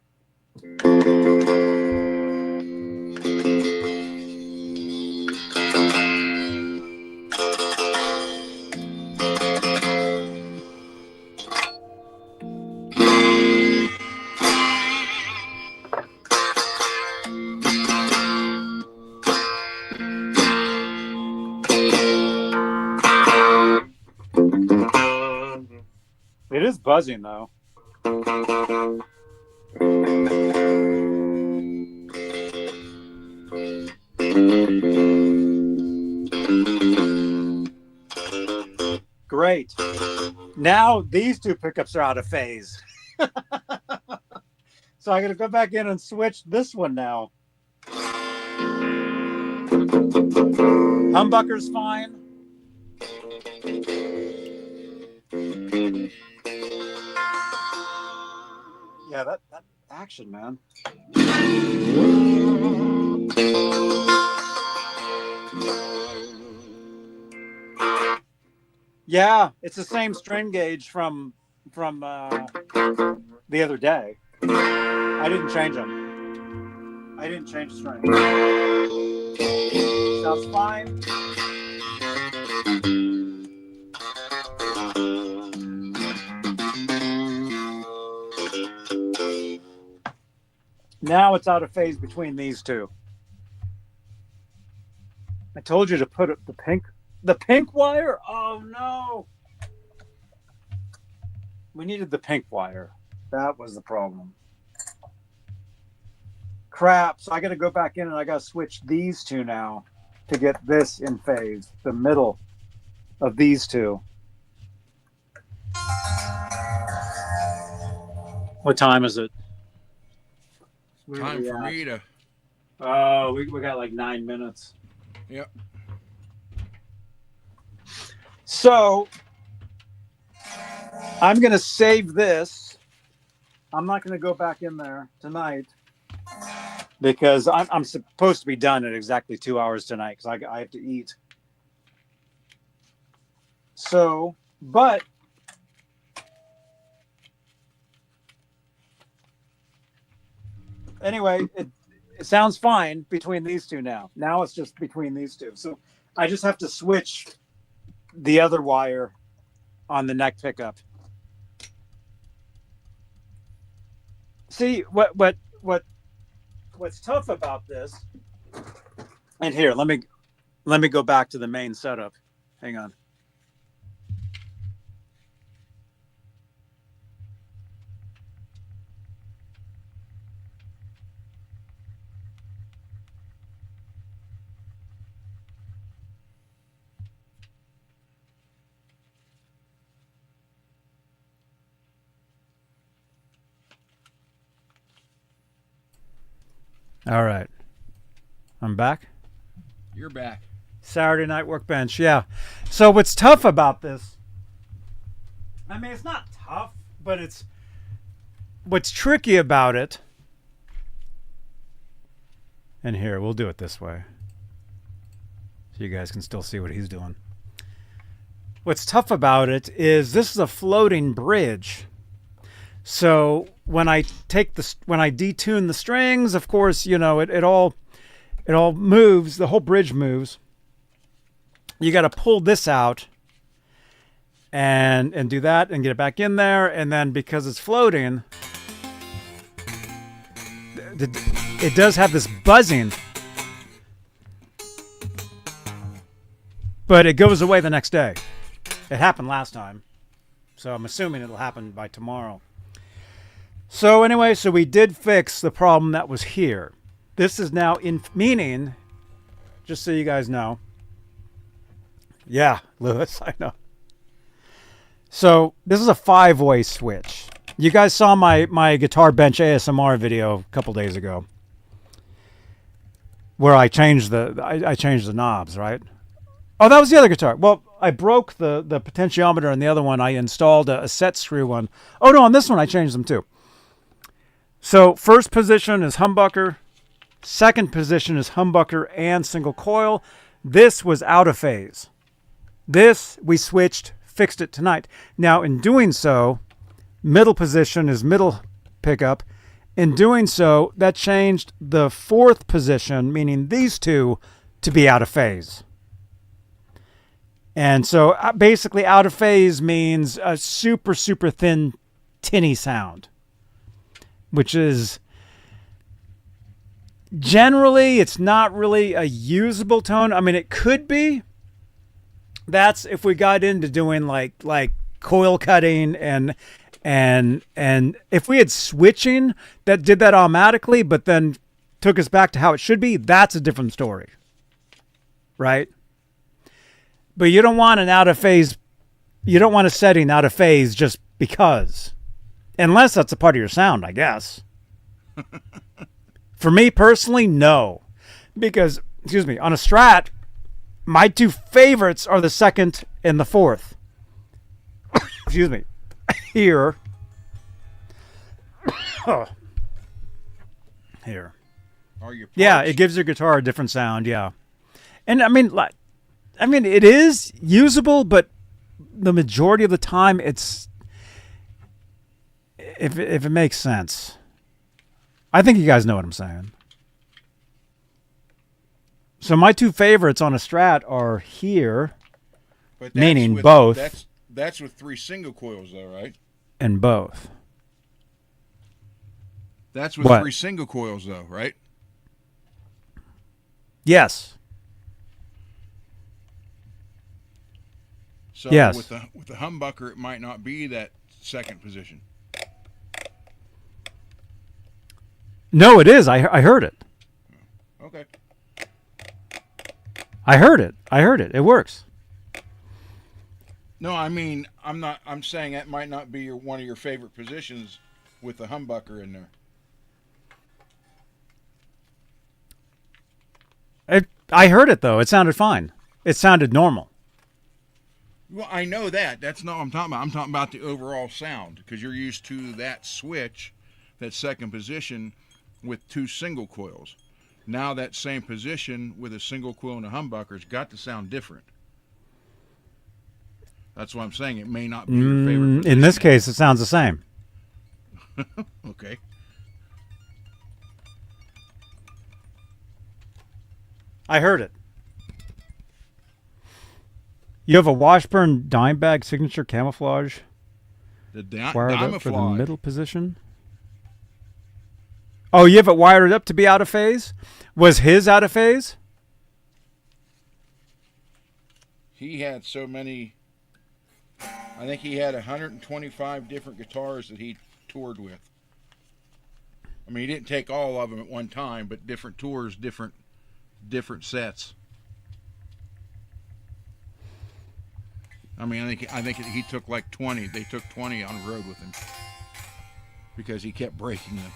It is buzzing though. Great. Now these two pickups are out of phase. So I gotta go back in and switch this one now. Humbucker's fine. Yeah, that action, man. Yeah, it's the same string gauge from the other day. I didn't change them. I didn't change the string. Sounds fine. Now it's out of phase between these two. I told you to put up the pink wire. Oh no. We needed the pink wire. That was the problem. Crap. So I got to go back in and I got to switch these two now to get this in phase. The middle of these two. What time is it? Time for me to. Oh, we got like 9 minutes. Yep. So I'm going to save this. I'm not going to go back in there tonight because I'm supposed to be done at exactly 2 hours tonight because I have to eat. So, but anyway, it sounds fine between these two now. Now it's just between these two. So I just have to switch the other wire on the neck pickup. See what's tough about this. And here, let me go back to the main setup. Hang on. All right. I'm back. You're back. Saturday night workbench. Yeah. So what's tough about this, I mean, it's not tough, but it's what's tricky about it. And here, we'll do it this way. So you guys can still see what he's doing. What's tough about it is this is a floating bridge. So when I detune the strings, of course, you know, it all moves, the whole bridge moves. You got to pull this out and do that and get it back in there, and then because it's floating, it does have this buzzing, but it goes away the next day. It happened last time, so I'm assuming it'll happen by tomorrow. So anyway, so we did fix the problem that was here. This is now meaning, just so you guys know. Yeah, Lewis, I know. So this is a 5-way switch. You guys saw my guitar bench ASMR video a couple days ago, where I changed the knobs, right? Oh, that was the other guitar. Well, I broke the potentiometer on the other one. I installed a set screw one. Oh no, on this one I changed them too. So first position is humbucker. Second position is humbucker and single coil. This was out of phase. This we switched, fixed it tonight. Now in doing so, middle position is middle pickup. In doing so, that changed the fourth position, meaning these two, to be out of phase. And so basically out of phase means a super, super thin, tinny sound, which is generally, it's not really a usable tone. I mean, it could be. That's if we got into doing like coil cutting and if we had switching that did that automatically, but then took us back to how it should be, that's a different story, right? But you don't want an out of phase. You don't want a setting out of phase just because, unless that's a part of your sound, I guess. For me personally, no, because excuse me, on a Strat, my two favorites are the second and the fourth. Excuse me. Here. Here. Are your parts? Yeah, it gives your guitar a different sound, yeah. And I mean it is usable, but the majority of the time it's if it makes sense. I think you guys know what I'm saying. So my two favorites on a Strat are here, But meaning with, both. That's with 3 single coils, though, right? And both. That's with What? 3 single coils, though, right? Yes. So Yes. with the humbucker, it might not be that second position. No, it is. I heard it. Okay. I heard it. It works. No, I mean, I'm saying that might not be one of your favorite positions with the humbucker in there. I heard it though. It sounded fine. It sounded normal. Well, I know that. That's not what I'm talking about. I'm talking about the overall sound, because you're used to that switch, that second position, with 2 single coils. Now that same position with a single coil and a humbucker's got to sound different. That's why I'm saying it may not be your favorite position. In this case, it sounds the same. Okay. I heard it. You have a Washburn dime bag signature camouflage The wired diamond up for the fly. middle position. Oh, you have it wired up to be out of phase? Was his out of phase? He had so many. I think he had 125 different guitars that he toured with. I mean, he didn't take all of them at one time, but different tours, different sets. I mean, I think he took like 20. They took 20 on the road with him because he kept breaking them.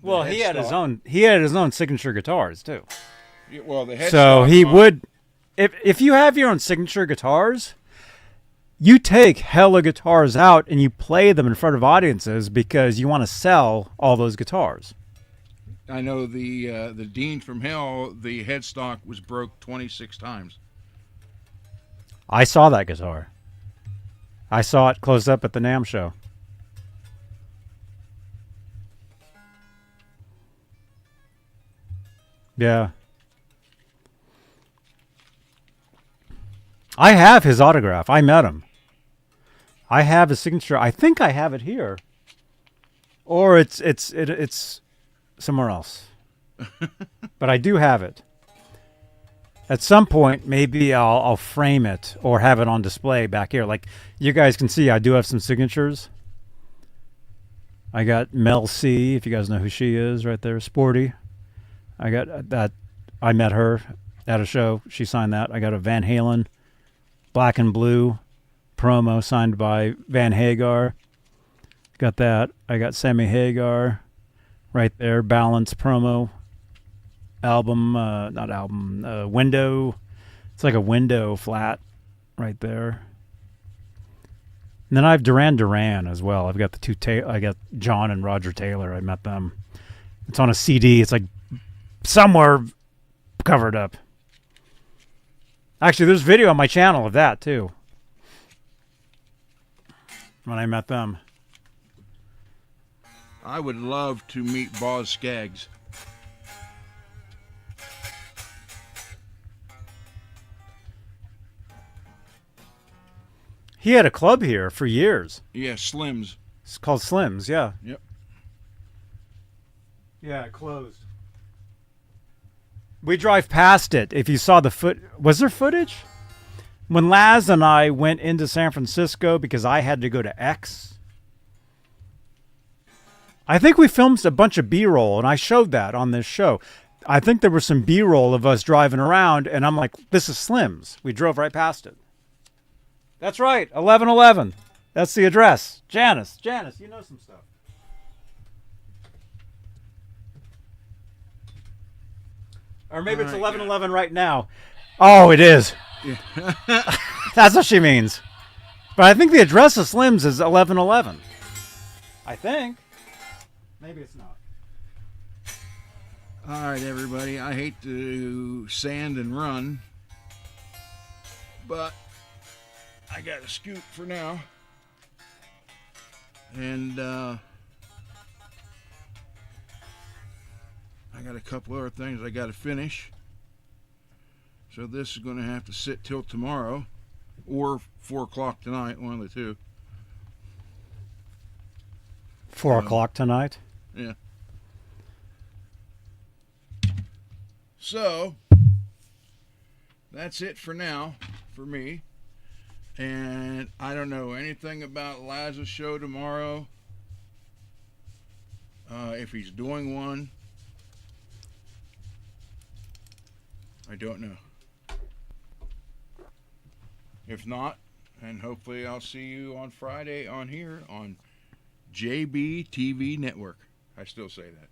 Well, he had his own. He had his own signature guitars too. Yeah, well, the headstock. So he would, if you have your own signature guitars, you take hella guitars out and you play them in front of audiences because you want to sell all those guitars. I know the Deane from Hell, the headstock was broke 26 times. I saw that guitar. I saw it close up at the NAMM show. Yeah. I have his autograph. I met him. I have his signature. I think I have it here. Or it's somewhere else. But I do have it. At some point, maybe I'll frame it or have it on display back here. Like you guys can see, I do have some signatures. I got Mel C, if you guys know who she is, right there, Sporty. I got that. I met her at a show. She signed that. I got a Van Halen black and blue promo signed by Van Hagar. Got that. I got Sammy Hagar right there. Balance promo album. Not album. Window. It's like a window flat right there. And then I have Duran Duran as well. I've got the two. I got John and Roger Taylor. I met them. It's on a CD. It's like somewhere covered up. Actually, there's video on my channel of that too. When I met them. I would love to meet Boz Scaggs. He had a club here for years. Yeah, Slims. It's called Slims, yeah. Yep. Yeah, it closed. We drive past it. If you saw the was there footage? When Laz and I went into San Francisco because I had to go to X. I think we filmed a bunch of B-roll, and I showed that on this show. I think there was some B-roll of us driving around, and I'm like, this is Slim's. We drove right past it. That's right, 1111. That's the address. Janice, you know some stuff. Or maybe it's 1111 right now. Oh, it is. Yeah. That's what she means. But I think the address of Slim's is 1111. I think. Maybe it's not. All right, everybody. I hate to sand and run, but I got to scoot for now. And I got a couple other things I got to finish. So this is going to have to sit till tomorrow or 4 o'clock tonight, one of the two. 4 o'clock tonight? Yeah. So that's it for now for me. And I don't know anything about Laz's show tomorrow. If he's doing one, I don't know. If not, and hopefully I'll see you on Friday on here on JB TV Network. I still say that.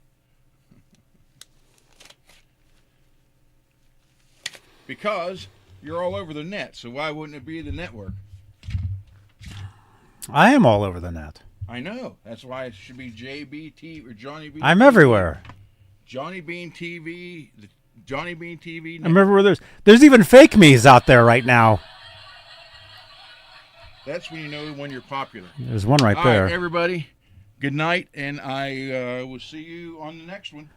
Because you're all over the net, so why wouldn't it be the network? I am all over the net. I know. That's why it should be JBT or Johnny Beane. I'm TV. everywhere. Johnny Beane TV, the Johnny Beane TV Network. I remember where there's even fake me's out there right now. That's when you know when you're popular. There's one right All there. right, everybody, good night, and I will see you on the next one.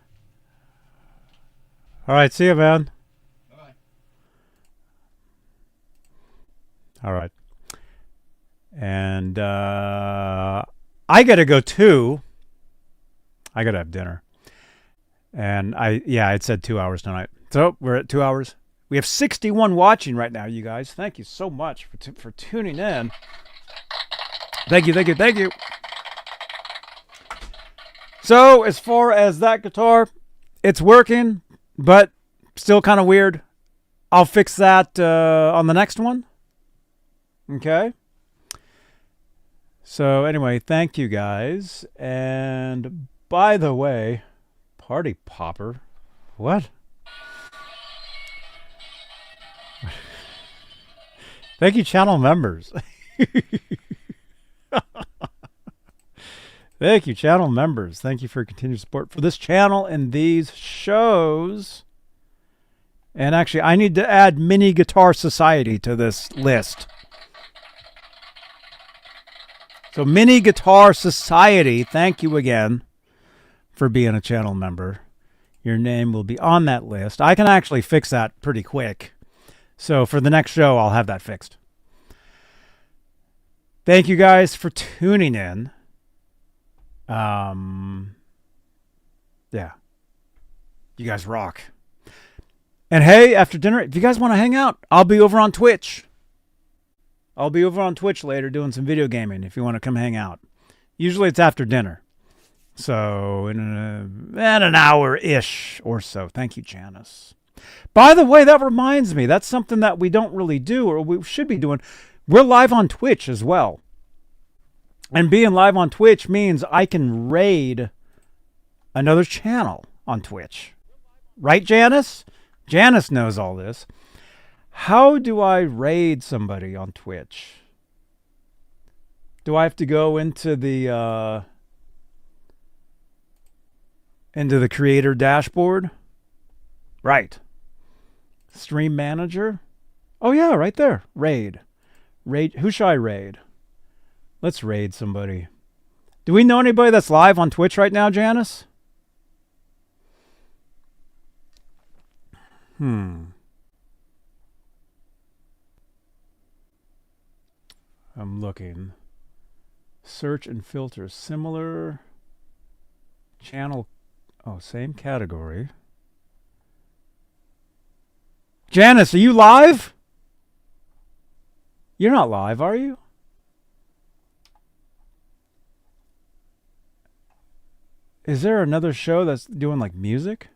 All right, see you, man. Bye. All right. And I got to go too. I got to have dinner. And it said 2 hours tonight. So we're at 2 hours. We have 61 watching right now, you guys. Thank you so much for tuning in. Thank you. So as far as that guitar, it's working, but still kind of weird. I'll fix that on the next one. Okay. So anyway, thank you guys. And by the way, Party Popper. What? Thank you, channel members. Thank you, channel members. Thank you for your continued support for this channel and these shows. And actually, I need to add Mini Guitar Society to this list. So, Mini Guitar Society, thank you again for being a channel member. Your name will be on that list. I can actually fix that pretty quick. So for the next show, I'll have that fixed. Thank you guys for tuning in. Yeah. You guys rock. And hey, after dinner, if you guys want to hang out, I'll be over on Twitch. I'll be over on Twitch later doing some video gaming if you want to come hang out. Usually it's after dinner. So in an hour-ish or so. Thank you, Janice. By the way, that reminds me, that's something that we don't really do, or we should be doing. We're live on Twitch as well. And being live on Twitch means I can raid another channel on Twitch. Right, Janice? Janice knows all this. How do I raid somebody on Twitch? Do I have to go into the creator dashboard? Right. Stream manager? Oh yeah, right there. Raid. Who should I raid? Let's raid somebody. Do we know anybody that's live on Twitch right now, Janice? I'm looking. Search and filter. Similar channel. Oh, same category. Janice, are you live? You're not live, are you? Is there another show that's doing like music?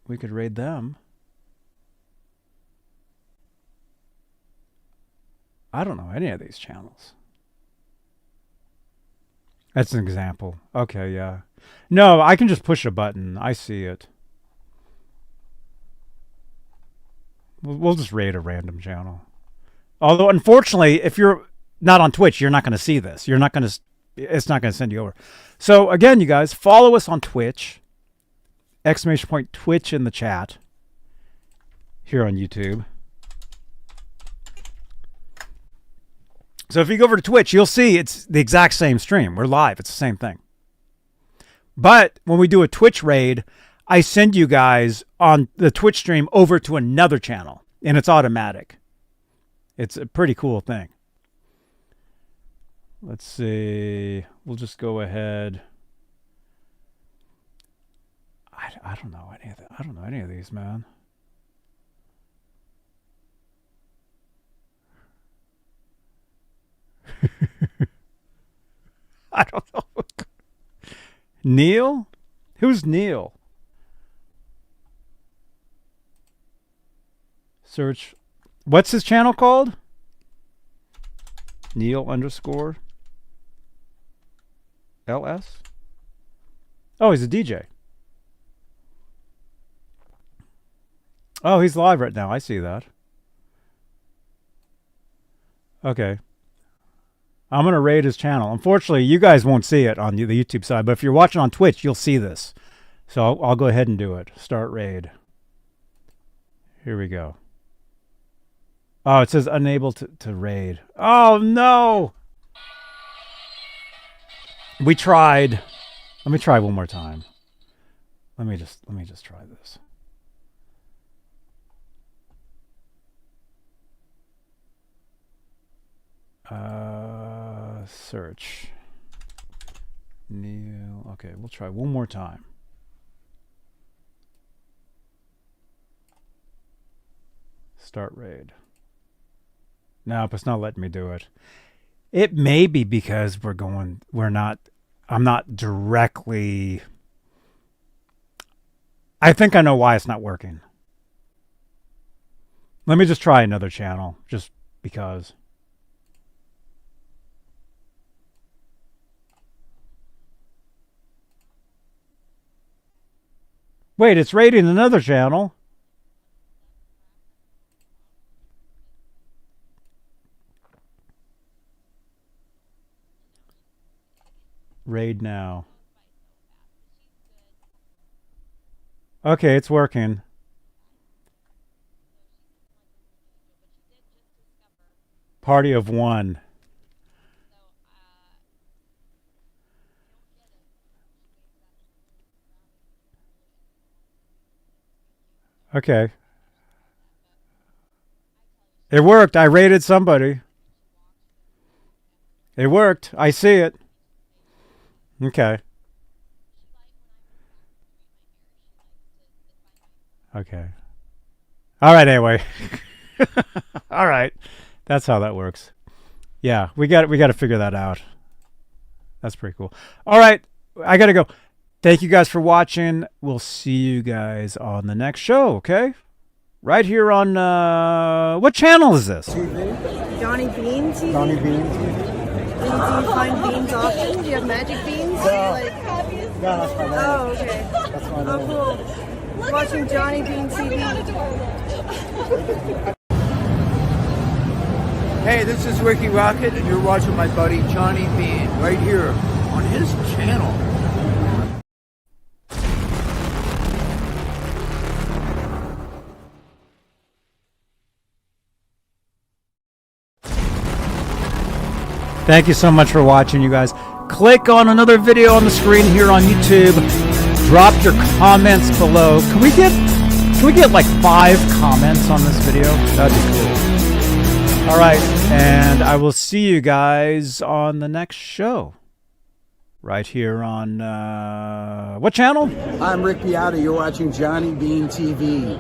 We could raid them. I don't know any of these channels. That's an example. Okay, yeah. No, I can just push a button. I see it. We'll just raid a random channel. Although, unfortunately, if you're not on Twitch, you're not going to see this. It's not going to send you over. So, again, you guys, follow us on Twitch. ! Twitch in the chat. Here on YouTube. So if you go over to Twitch, you'll see it's the exact same stream. We're live. It's the same thing. But when we do a Twitch raid, I send you guys on the Twitch stream over to another channel, and it's automatic. It's a pretty cool thing. Let's see. We'll just go ahead. I don't know any of I don't know any of these, man. I don't know. Neil? Who's Neil? Search. What's his channel called? Neil _ LS? Oh, he's a DJ. Oh, he's live right now. I see that. Okay. I'm going to raid his channel. Unfortunately, you guys won't see it on the YouTube side, but if you're watching on Twitch, you'll see this. So I'll go ahead and do it. Start raid. Here we go. Oh, it says unable to raid. Oh, no! We tried. Let me try one more time. Let me just try this. Search. Neil. Okay, we'll try one more time. Start raid. Nope, it's not letting me do it. It may be because I'm not directly. I think I know why it's not working. Let me just try another channel, just because. Wait, it's raiding another channel. Raid now. Okay, it's working. Party of one. Okay. It worked. I raided somebody. It worked. I see it. Okay. Okay. All right, anyway. All right. That's how that works. Yeah, we got to figure that out. That's pretty cool. All right, I got to go. Thank you guys for watching. We'll see you guys on the next show, okay? Right here on what channel is this? Johnny Beane TV? Johnny Beane TV. Do you find beans often? Do you have magic beans? Yeah, that's my name. Oh, okay. That's my name. Oh, cool. Watching Johnny Beane TV. Hey, this is Ricky Rocket, and you're watching my buddy Johnny Beane right here on his channel. Thank you so much for watching, you guys. Click on another video on the screen here on YouTube. Drop your comments below. Can we get like 5 comments on this video? That'd be cool. All right, and I will see you guys on the next show. Right here on what channel? I'm Rick Beata. You're watching Johnny Beane TV.